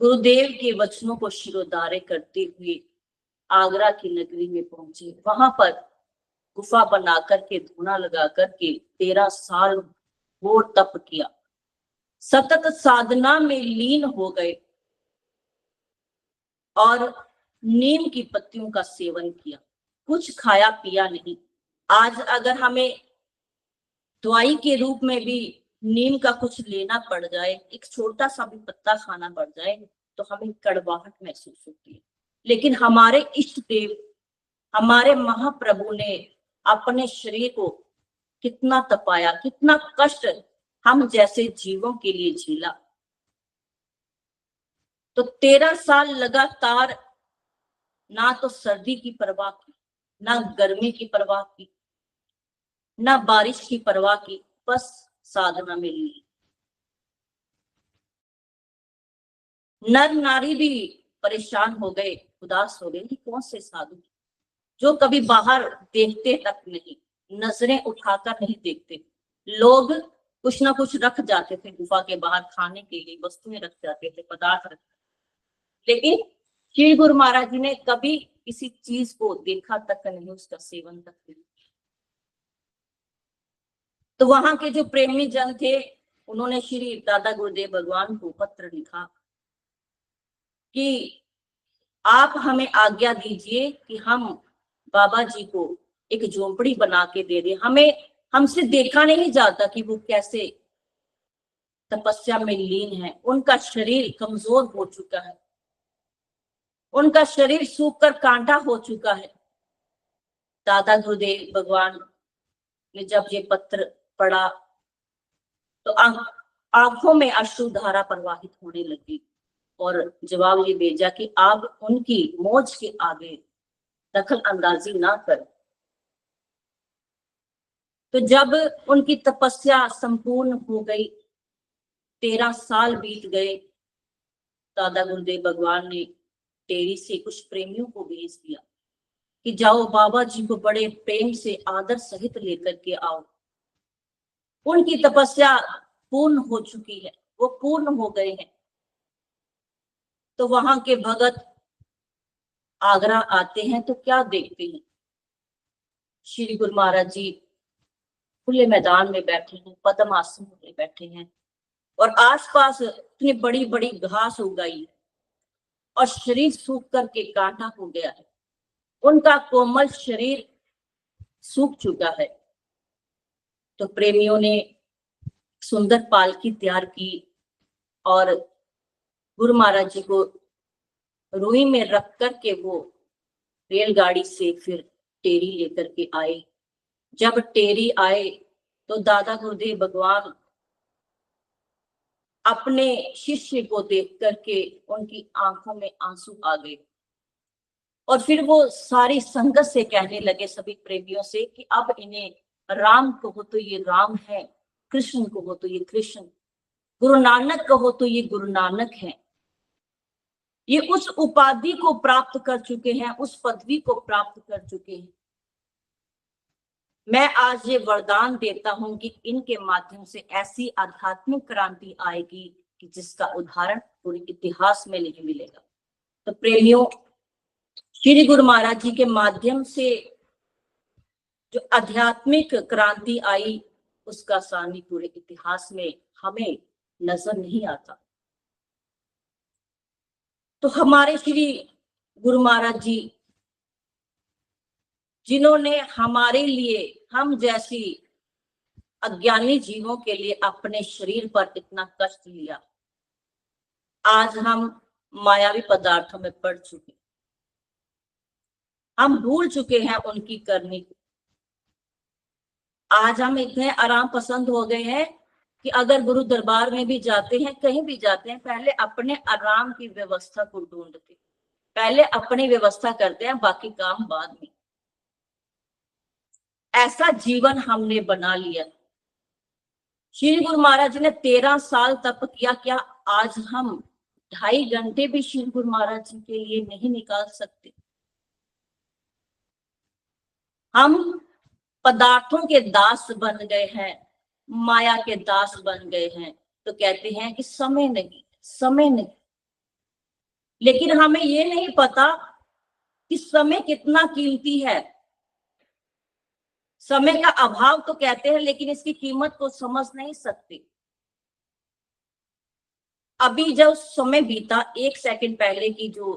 गुरुदेव के वचनों को शिरोधार्य करते हुए आगरा की नगरी में पहुंचे। वहां पर गुफा बना करके, धूना लगा करके 13 साल घोर तप किया, सतत साधना में लीन हो गए और नीम की पत्तियों का सेवन किया, कुछ खाया पिया नहीं। आज अगर हमें दवाई के रूप में भी नीम का कुछ लेना पड़ जाए, एक छोटा सा भी पत्ता खाना पड़ जाए, तो हमें कड़वाहट महसूस होती है। लेकिन हमारे इष्ट देव, हमारे महाप्रभु ने अपने शरीर को कितना तपाया, कितना कष्ट हम जैसे जीवों के लिए झेला। तो 13 साल लगातार ना तो सर्दी की परवाह की, ना गर्मी की परवाह की, ना बारिश की परवाह की, बस साधना में ली। नर नारी भी परेशान हो गए, उदास हो गए कि कौन से साधु जो कभी बाहर देखते तक नहीं, नजरें उठाकर नहीं देखते। लोग कुछ ना कुछ रख जाते थे गुफा के बाहर, खाने के लिए वस्तुएं रख जाते थे, पदार्थ रख, लेकिन श्री गुरु महाराज जी ने कभी किसी चीज को देखा तक नहीं, उसका सेवन तक नहीं। तो वहां के जो प्रेमी जन थे, उन्होंने श्री दादा गुरुदेव भगवान को पत्र लिखा कि आप हमें आज्ञा दीजिए कि हम बाबा जी को एक झोपड़ी बना के दे दें। हमें हमसे देखा नहीं जाता कि वो कैसे तपस्या में लीन है। उनका शरीर कमजोर हो चुका है, उनका शरीर सूख कर कांटा हो चुका है। दादा गुरुदेव भगवान ने जब ये पत्र पढ़ा तो आंखों में अश्रुधारा प्रवाहित होने लगी और जवाब ये भेजा कि आप उनकी मौज के आगे दखल अंदाजी ना करें। तो जब उनकी तपस्या संपूर्ण हो गई, 13 साल बीत गए, दादा गुरुदेव भगवान ने टेरी से कुछ प्रेमियों को भेज दिया कि जाओ बाबा जी को बड़े प्रेम से आदर सहित लेकर के आओ। उनकी तपस्या पूर्ण हो चुकी है, वो पूर्ण हो गए हैं। तो वहां के भगत आगरा आते हैं तो क्या देखते हैं, श्री गुरु महाराज जी खुले मैदान में बैठे हैं, पद्म आसन में बैठे हैं और आसपास इतनी बड़ी बड़ी घास उगाई है और शरीर सूख करके कांटा हो गया है, उनका कोमल शरीर सूख चुका है। तो प्रेमियों ने सुंदर पालकी तैयार की और गुरु महाराज जी को रुई में रख करके वो रेलगाड़ी से फिर टेरी लेकर के आए। जब टेरी आए तो दादा गुरुदेव भगवान अपने शिष्य को देख करके उनकी आंखों में आंसू आ गए और फिर वो सारी संगत से कहने लगे, सभी प्रेमियों से, कि अब इन्हें राम कहो तो ये राम है, कृष्ण कहो तो ये कृष्ण, गुरु नानक कहो तो ये गुरु नानक है। ये उस उपाधि को प्राप्त कर चुके हैं, उस पदवी को प्राप्त कर चुके हैं। मैं आज ये वरदान देता हूं कि इनके माध्यम से ऐसी आध्यात्मिक क्रांति आएगी कि जिसका उदाहरण पूरे इतिहास में नहीं मिलेगा। तो प्रेमियों, श्री गुरु महाराज जी के माध्यम से जो आध्यात्मिक क्रांति आई, उसका सानी पूरे इतिहास में हमें नजर नहीं आता। तो हमारे श्री गुरु महाराज जी, जिन्होंने हमारे लिए, हम जैसी अज्ञानी जीवों के लिए अपने शरीर पर इतना कष्ट लिया, आज हम मायावी पदार्थों में पड़ चुके, हम भूल चुके हैं उनकी करनी को। आज हम इतने आराम पसंद हो गए हैं कि अगर गुरु दरबार में भी जाते हैं, कहीं भी जाते हैं, पहले अपने आराम की व्यवस्था को ढूंढते, पहले अपनी व्यवस्था करते हैं, बाकी काम बाद में। ऐसा जीवन हमने बना लिया। श्री गुरु महाराज जी ने 13 साल तप किया, क्या आज हम 2.5 घंटे भी श्री गुरु महाराज जी के लिए नहीं निकाल सकते? हम पदार्थों के दास बन गए हैं, माया के दास बन गए हैं, तो कहते हैं कि समय नहीं, समय नहीं। लेकिन हमें ये नहीं पता कि समय कितना कीमती है। समय का अभाव तो कहते हैं, लेकिन इसकी कीमत को समझ नहीं सकते। अभी जब समय बीता, 1 सेकंड पहले की जो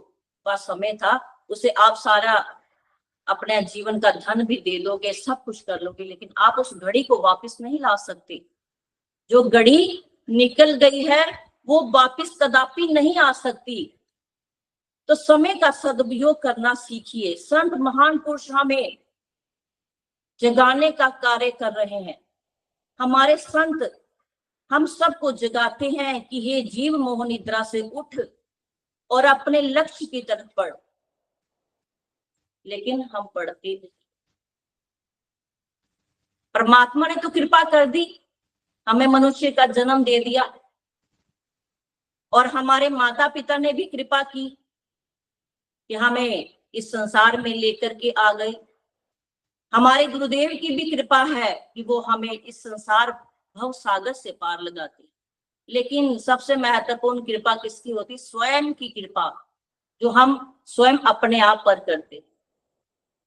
का समय था, उसे आप सारा अपने जीवन का धन भी दे दोगे, सब कुछ कर लोगे, लेकिन आप उस घड़ी को वापस नहीं ला सकते। जो घड़ी निकल गई है वो वापस कदापि नहीं आ सकती। तो समय का सदुपयोग करना सीखिए। संत महान पुरुष हमें जगाने का कार्य कर रहे हैं। हमारे संत हम सबको जगाते हैं कि हे जीव मोह निद्रा से उठ, और अपने लक्ष्य की तरफ बढ़, लेकिन हम पढ़ते नहीं। परमात्मा ने तो कृपा कर दी, हमें मनुष्य का जन्म दे दिया, और हमारे माता पिता ने भी कृपा की कि हमें इस संसार में लेकर के आ गए। हमारे गुरुदेव की भी कृपा है कि वो हमें इस संसार भव सागर से पार लगाते। लेकिन सबसे महत्वपूर्ण कृपा किसकी होती? स्वयं की कृपा, जो हम स्वयं अपने आप पर करते।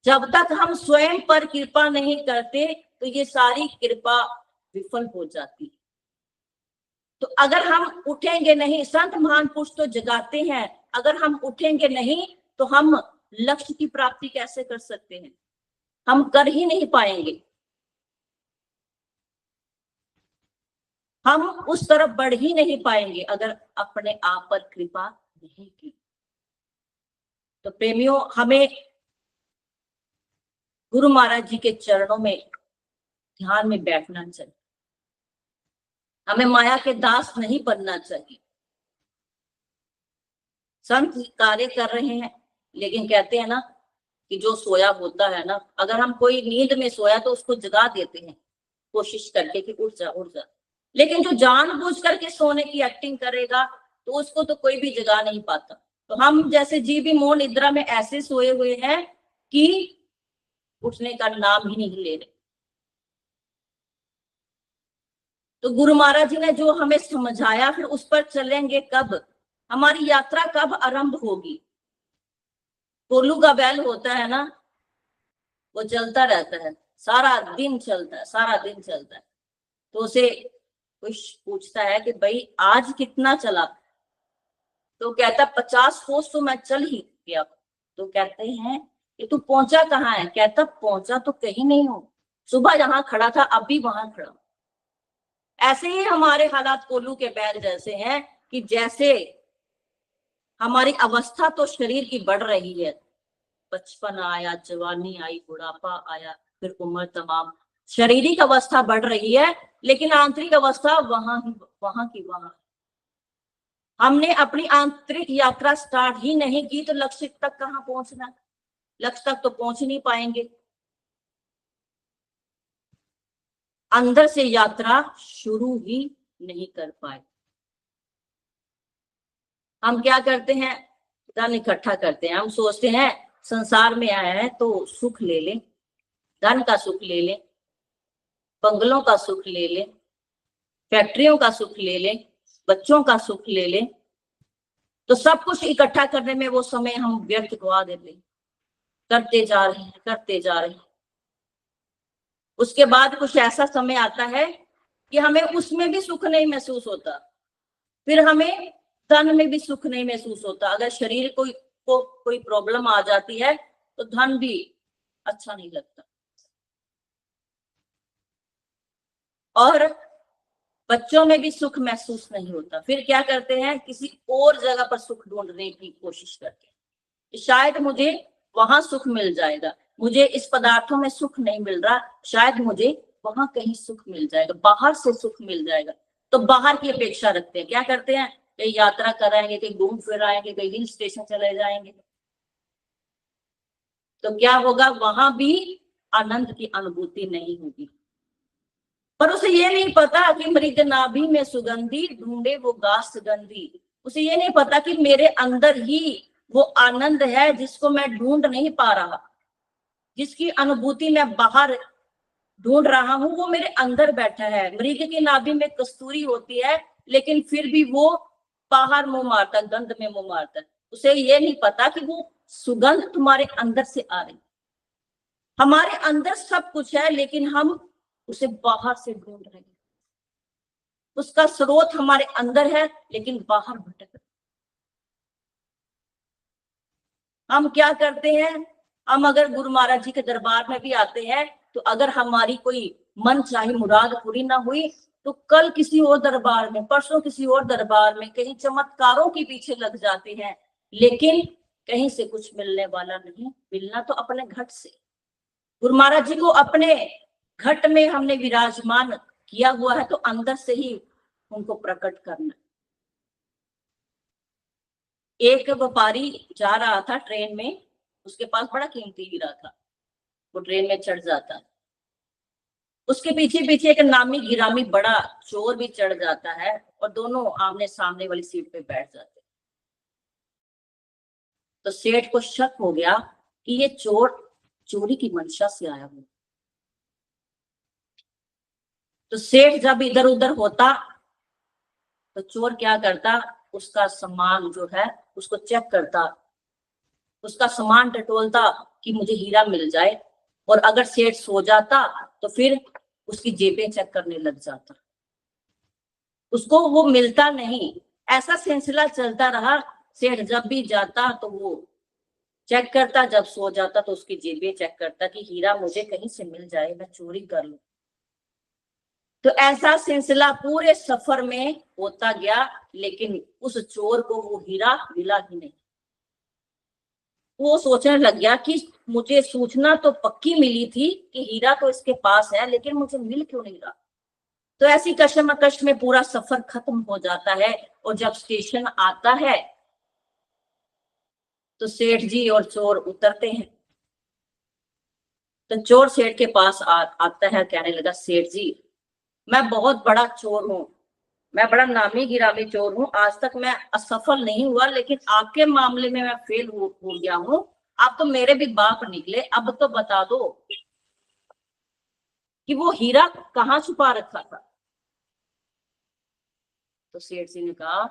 जब तक हम स्वयं पर कृपा नहीं करते तो ये सारी कृपा विफल हो जाती। तो अगर हम उठेंगे नहीं, संत महान पुरुष तो जगाते हैं, अगर हम उठेंगे नहीं तो हम लक्ष्य की प्राप्ति कैसे कर सकते हैं? हम कर ही नहीं पाएंगे, हम उस तरफ बढ़ ही नहीं पाएंगे अगर अपने आप पर कृपा नहीं की। तो प्रेमियों, हमें गुरु महाराज जी के चरणों में ध्यान में बैठना चाहिए, हमें माया के दास नहीं बनना चाहिए। संत कार्य कर रहे हैं, लेकिन कहते हैं ना कि जो सोया होता है ना, अगर हम कोई नींद में सोया तो उसको जगा देते हैं कोशिश करके कि उठ जा उठ जा, लेकिन जो जानबूझ करके सोने की एक्टिंग करेगा तो उसको तो कोई भी जगा नहीं पाता। तो हम जैसे जीव भी मौन निद्रा में ऐसे सोए हुए हैं कि उठने का नाम ही नहीं ले रहे। तो गुरु महाराज जी ने जो हमें समझाया, फिर उस पर चलेंगे कब? हमारी यात्रा कब आरंभ होगी? कोल्लू का बैल होता है ना, वो चलता रहता है, सारा दिन चलता है, सारा दिन चलता है। तो उसे कुछ पूछता है कि भाई आज कितना चला? तो कहता 50 कोस तो मैं चल ही गया। तो कहते हैं कि तू पहुंचा कहाँ है? कहता पहुंचा तो कहीं नहीं हूं, सुबह जहां खड़ा था अभी वहां खड़ा। ऐसे ही हमारे हालात कोल्लू के बैल जैसे हैं कि जैसे हमारी अवस्था तो शरीर की बढ़ रही है, बचपन आया, जवानी आई, बुढ़ापा आया, फिर उम्र तमाम, शारीरिक अवस्था बढ़ रही है, लेकिन आंतरिक अवस्था वहां की वहां। हमने अपनी आंतरिक यात्रा स्टार्ट ही नहीं की तो लक्ष्य तक कहां पहुंचना? लक्ष्य तक तो पहुंच नहीं पाएंगे। अंदर से यात्रा शुरू ही नहीं कर पाए। हम क्या करते हैं? धन इकट्ठा करते हैं, हम सोचते हैं संसार में आया है तो सुख ले लें, धन का सुख ले लें, बंगलों का सुख ले लें, फैक्ट्रियों का सुख ले लें, बच्चों का सुख ले लें। तो सब कुछ इकट्ठा करने में वो समय हम व्यर्थ गवा देते, करते जा रहे हैं, करते जा रहे हैं। उसके बाद कुछ ऐसा समय आता है कि हमें उसमें भी सुख नहीं महसूस होता, फिर हमें धन में भी सुख नहीं महसूस होता। अगर शरीर को कोई प्रॉब्लम आ जाती है तो धन भी अच्छा नहीं लगता, और बच्चों में भी सुख महसूस नहीं होता। फिर क्या करते हैं? किसी और जगह पर सुख ढूंढने की कोशिश करते हैं, शायद मुझे वहां सुख मिल जाएगा, मुझे इस पदार्थों में सुख नहीं मिल रहा, शायद मुझे वहां कहीं सुख मिल जाएगा, बाहर से सुख मिल जाएगा। तो बाहर की अपेक्षा रखते हैं। क्या करते हैं? कहीं यात्रा कराएंगे, कहीं घूम फिर आएंगे, कहीं हिल स्टेशन चले जाएंगे। तो क्या होगा? वहां भी आनंद की अनुभूति नहीं होगी। पर उसे ये नहीं पता कि मृग नाभि में सुगंधी, ढूंढे वो घास सुगंधी। उसे ये नहीं पता कि मेरे अंदर ही वो आनंद है जिसको मैं ढूंढ नहीं पा रहा, जिसकी अनुभूति मैं बाहर ढूंढ रहा हूं, वो मेरे अंदर बैठा है। मृग की नाभि में कस्तूरी होती है, लेकिन फिर भी वो बाहर मुंह मारता, गंध में मुंह मारता है। उसे ये नहीं पता कि वो सुगंध तुम्हारे अंदर से आ रही। हमारे अंदर सब कुछ है, लेकिन हम उसे बाहर से ढूंढ रहे हैं। उसका स्रोत हमारे अंदर है, लेकिन बाहर भटक रहे। हम क्या करते हैं? हम अगर गुरु महाराज जी के दरबार में भी आते हैं तो अगर हमारी कोई मन चाही मुराद पूरी ना हुई तो कल किसी और दरबार में, परसों किसी और दरबार में, कहीं चमत्कारों के पीछे लग जाते हैं, लेकिन कहीं से कुछ मिलने वाला नहीं। मिलना तो अपने घट से। गुरु महाराज जी को अपने घट में हमने विराजमान किया हुआ है, तो अंदर से ही उनको प्रकट करना। एक व्यापारी जा रहा था ट्रेन में, उसके पास बड़ा कीमती हीरा था, वो ट्रेन में चढ़ जाता, उसके पीछे पीछे एक नामी गिरामी बड़ा चोर भी चढ़ जाता है और दोनों आमने सामने वाली सीट पे बैठ जाते। तो सेठ को शक हो गया कि ये चोर चोरी की मंशा से आया हुआ। तो सेठ जब इधर उधर होता तो चोर क्या करता, उसका सामान जो है उसको चेक करता, उसका सामान टटोलता कि मुझे हीरा मिल जाए, और अगर सेठ सो जाता तो फिर उसकी जेबें चेक करने लग जाता, उसको वो मिलता नहीं। ऐसा सिलसिला चलता रहा। सेठ जब भी जाता तो वो चेक करता, जब सो जाता तो उसकी जेबें चेक करता कि हीरा मुझे कहीं से मिल जाए, मैं चोरी कर लूं। तो ऐसा सिलसिला पूरे सफर में होता गया, लेकिन उस चोर को वो हीरा मिला ही नहीं। वो सोचने लग गया कि मुझे सूचना तो पक्की मिली थी कि हीरा तो इसके पास है, लेकिन मुझे मिल क्यों नहीं रहा। तो ऐसी कशमकश में पूरा सफर खत्म हो जाता है, और जब स्टेशन आता है तो सेठ जी और चोर उतरते हैं। तो चोर सेठ के पास आता है, कहने लगा, सेठ जी मैं बहुत बड़ा चोर हूँ, मैं बड़ा नामी गिरामी चोर हूँ, आज तक मैं असफल नहीं हुआ, लेकिन आपके मामले में मैं फेल हो गया हूँ। आप तो मेरे भी बाप निकले, अब तो बता दो कि वो हीरा कहाँ छुपा रखा था। तो सेठ जी ने कहा,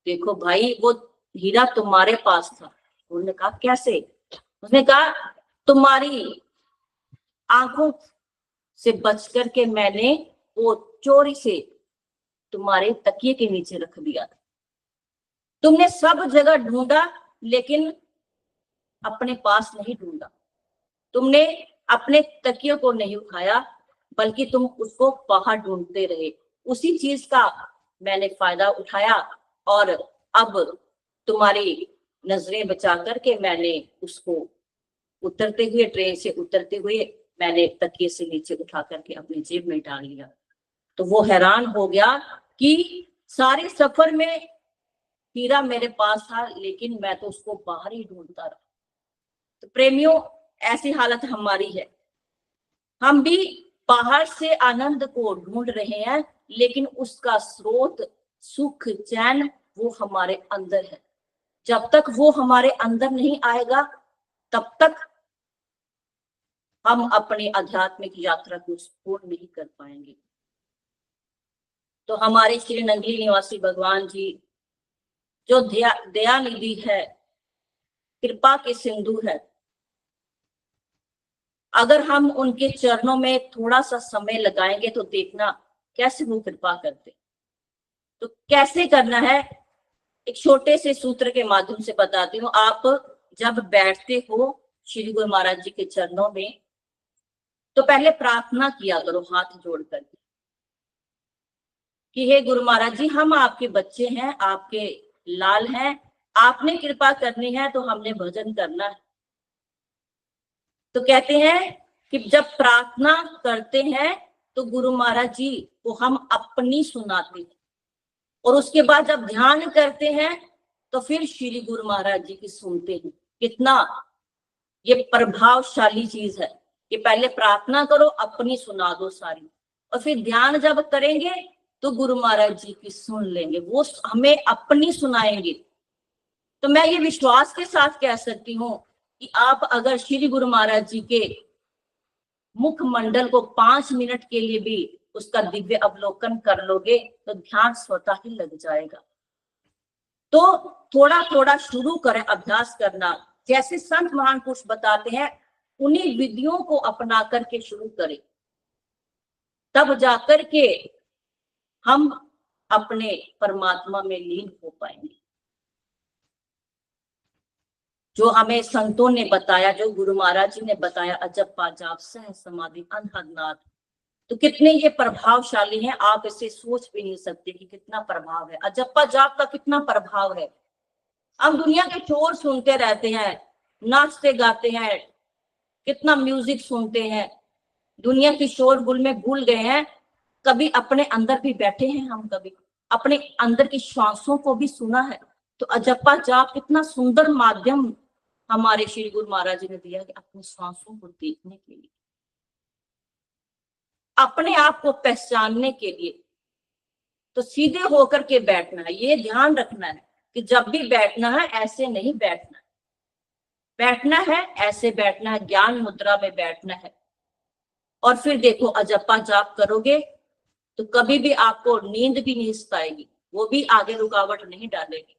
देखो भाई, वो हीरा तुम्हारे पास था। उन्होंने कहा, कैसे? उसने कहा, तुम्हारी आंखों से बच करके मैंने वो चोरी से तुम्हारे तकिए के नीचे रख दिया था। तुमने सब जगह ढूंढा, लेकिन अपने पास नहीं ढूंढा। तुमने अपने तकियों को नहीं उठाया, बल्कि तुम उसको बाहर ढूंढते रहे। उसी चीज का मैंने फायदा उठाया, और अब तुम्हारी नजरें बचा करके मैंने उसको उतरते हुए, ट्रेन से उतरते हुए, मैंने तकिए से नीचे उठा करके अपनी जेब में डाल लिया। तो वो हैरान हो गया कि सारे सफर में हीरा मेरे पास था, लेकिन मैं तो उसको बाहर ही ढूंढता रहा। तो प्रेमियों, ऐसी हालत हमारी है। हम भी बाहर से आनंद को ढूंढ रहे हैं, लेकिन उसका स्रोत, सुख, चैन, वो हमारे अंदर है। जब तक वो हमारे अंदर नहीं आएगा, तब तक हम अपनी आध्यात्मिक यात्रा को पूर्ण नहीं कर पाएंगे। तो हमारे श्री नंगली निवासी भगवान जी, जो दया निधि है, कृपा के सिंधु है, अगर हम उनके चरणों में थोड़ा सा समय लगाएंगे तो देखना कैसे वो कृपा करते। तो कैसे करना है, एक छोटे से सूत्र के माध्यम से बताती हूँ। आप जब बैठते हो श्री गुरु महाराज जी के चरणों में, तो पहले प्रार्थना किया करो हाथ जोड़ करके कि हे गुरु महाराज जी, हम आपके बच्चे हैं, आपके लाल हैं, आपने कृपा करनी है तो हमने भजन करना है। तो कहते हैं कि जब प्रार्थना करते हैं तो गुरु महाराज जी को हम अपनी सुनाते हैं, और उसके बाद जब ध्यान करते हैं तो फिर श्री गुरु महाराज जी की सुनते हैं। कितना ये प्रभावशाली चीज है कि पहले प्रार्थना करो, अपनी सुना दो सारी, और फिर ध्यान जब करेंगे तो गुरु महाराज जी की सुन लेंगे, वो हमें अपनी सुनाएंगे। तो मैं ये विश्वास के साथ कह सकती हूँ कि आप अगर श्री गुरु महाराज जी के मुखमंडल को 5 मिनट के लिए भी उसका दिव्य अवलोकन कर लोगे तो ध्यान स्वतः ही लग जाएगा। तो थोड़ा थोड़ा शुरू करें अभ्यास करना, जैसे संत महान पुरुष बताते हैं, उन्हीं विधियों को अपना करके शुरू करें, तब जाकर के हम अपने परमात्मा में लीन हो पाएंगे। जो हमें संतों ने बताया, जो गुरु महाराज जी ने बताया, अजप्पा जाप सह समाधि अनहद, तो कितने ये प्रभावशाली हैं, आप इसे सोच भी नहीं सकते कि कितना प्रभाव है। अजप्पा जाप का कितना प्रभाव है। हम दुनिया के शोर सुनते रहते हैं, नाचते गाते हैं, कितना म्यूजिक सुनते हैं, दुनिया की शोरगुल में भूल गए हैं कभी अपने अंदर भी बैठे हैं। हम कभी अपने अंदर की श्वासों को भी सुना है? तो अजप्पा जाप कितना सुंदर माध्यम हमारे श्री गुरु महाराज जी ने दिया कि अपनी सांसों को देखने के लिए, अपने आप को पहचानने के लिए। तो सीधे होकर के बैठना है, ये ध्यान रखना है कि जब भी बैठना है ऐसे नहीं बैठना, बैठना है ऐसे बैठना है, ज्ञान मुद्रा में बैठना है। और फिर देखो अजप्पा जाप करोगे तो कभी भी आपको नींद भी नहीं सताएगी, वो भी आगे रुकावट नहीं डालेगी।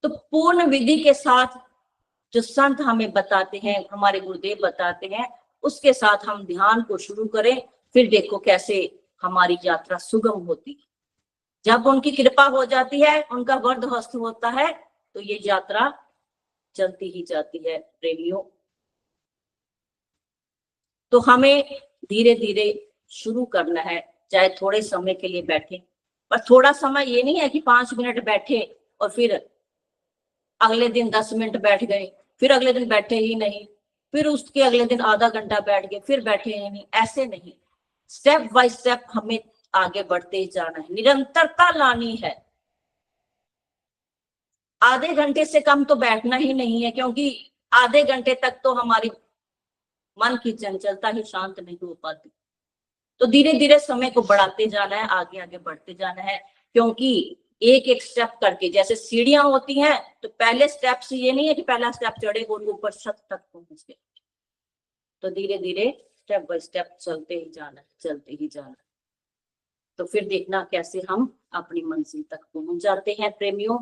तो पूर्ण विधि के साथ जो संत हमें बताते हैं, हमारे गुरुदेव बताते हैं, उसके साथ हम ध्यान को शुरू करें। फिर देखो कैसे हमारी यात्रा सुगम होती है। जब उनकी कृपा हो जाती है, उनका वरद हस्त होता है, तो ये यात्रा चलती ही जाती है प्रेमियों। तो हमें धीरे धीरे शुरू करना है, चाहे थोड़े समय के लिए बैठे। पर थोड़ा समय ये नहीं है कि 5 मिनट बैठे और फिर अगले दिन 10 मिनट बैठ गए, फिर अगले दिन बैठे ही नहीं, फिर उसके अगले दिन आधा घंटा बैठ गए, फिर बैठे ही नहीं। ऐसे नहीं, स्टेप बाय स्टेप हमें आगे बढ़ते ही जाना है, निरंतरता लानी है। आधे घंटे से कम तो बैठना ही नहीं है, क्योंकि आधे घंटे तक तो हमारी मन की चंचलता ही शांत नहीं हो पाती। तो धीरे धीरे समय को बढ़ाते जाना है, आगे आगे बढ़ते जाना है। क्योंकि एक एक स्टेप करके, जैसे सीढ़ियां होती हैं, तो पहले स्टेप से ये नहीं है कि पहला स्टेप चढ़े और ऊपर छत तक पहुंच गए। तो धीरे धीरे स्टेप बाय स्टेप चलते ही जाना है, चलते ही जाना है। तो फिर देखना कैसे हम अपनी मंजिल तक पहुंच जाते हैं प्रेमियों।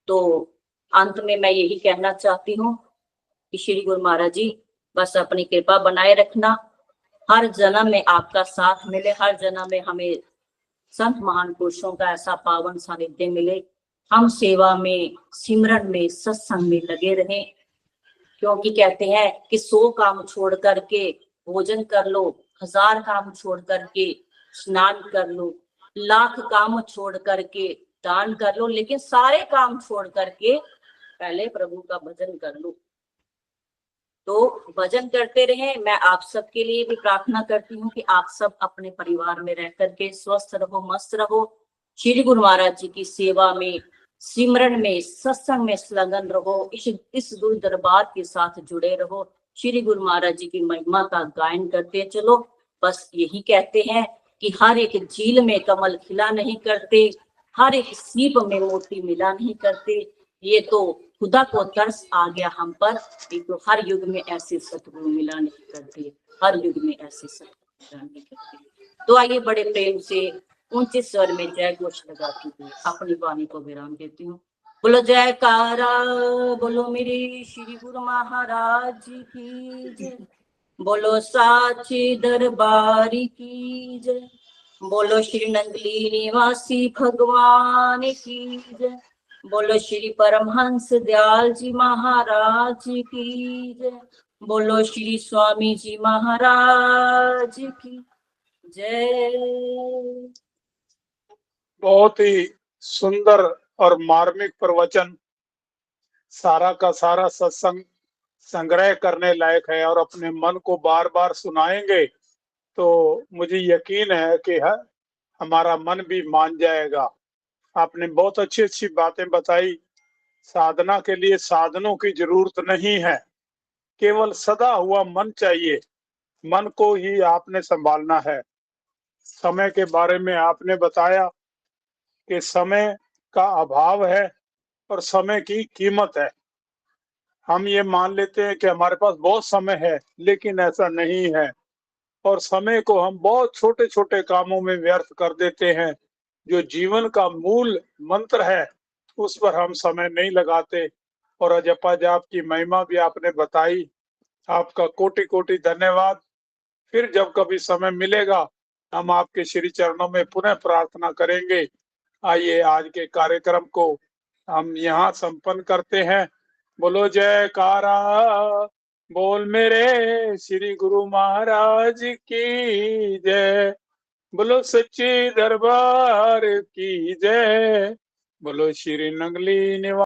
तो अंत में मैं यही कहना चाहती हूँ कि श्री गुरु महाराज जी बस अपनी कृपा बनाए रखना, हर जन्म में आपका साथ मिले, हर जन्म में हमें संत महान पुरुषों का ऐसा पावन सानिध्य मिले, हम सेवा में, सिमरन में, सत्संग में लगे रहें। क्योंकि कहते हैं कि 100 काम छोड़ करके भोजन कर लो, 1000 काम छोड़ करके स्नान कर लो, लाख काम छोड़ करके दान कर लो, लेकिन सारे काम छोड़ करके पहले प्रभु का भजन कर लो। तो भजन करते रहें। मैं आप सबके लिए भी प्रार्थना करती हूँ कि आप सब अपने परिवार में रह करके स्वस्थ रहो, मस्त रहो, श्री गुरु महाराज जी की सेवा में, सिमरन में, सत्संग में संलग्न रहो, इस गुरु दरबार के साथ जुड़े रहो, श्री गुरु महाराज जी की महिमा का गायन करते चलो। बस यही कहते हैं कि हर एक झील में कमल खिला नहीं करते, हर एक सीप में मोती मिला नहीं करते। ये तो खुदा को तरस आ गया हम पर, तो हर युग में ऐसे सतगुरु मिला नहीं करते, हर युग में ऐसे सतगुरु मिला नहीं करते। तो आइए बड़े प्रेम से ऊंचे स्वर में जय घोष लगाती हुई अपनी वाणी को विराम देती हूँ। बोलो जयकारा, बोलो मेरे श्री गुरु महाराज की जय, बोलो साची दरबारी की जय, बोलो श्री नंदली निवासी भगवान की जय, बोलो श्री परमहंस दयाल जी महाराज की जय, बोलो श्री स्वामी जी महाराज की जय। बहुत ही सुंदर और मार्मिक प्रवचन, सारा का सारा सत्संग संग्रह करने लायक है और अपने मन को बार बार सुनाएंगे तो मुझे यकीन है कि हमारा मन भी मान जाएगा। आपने बहुत अच्छी अच्छी बातें बताई। साधना के लिए साधनों की जरूरत नहीं है, केवल सदा हुआ मन चाहिए। मन को ही आपने संभालना है। समय के बारे में आपने बताया कि समय का अभाव है और समय की कीमत है। हम ये मान लेते हैं कि हमारे पास बहुत समय है, लेकिन ऐसा नहीं है। और समय को हम बहुत छोटे छोटे कामों में व्यर्थ कर देते हैं। जो जीवन का मूल मंत्र है उस पर हम समय नहीं लगाते। और अजप्पा जाप की महिमा भी आपने बताई, आपका कोटि कोटि धन्यवाद। फिर जब कभी समय मिलेगा हम आपके श्री चरणों में पुनः प्रार्थना करेंगे। आइए आज के कार्यक्रम को हम यहाँ संपन्न करते हैं। बोलो जयकारा, बोल मेरे श्री गुरु महाराज की जय, बोलो सच्चे दरबार की जय, बोलो श्री नंगली निवास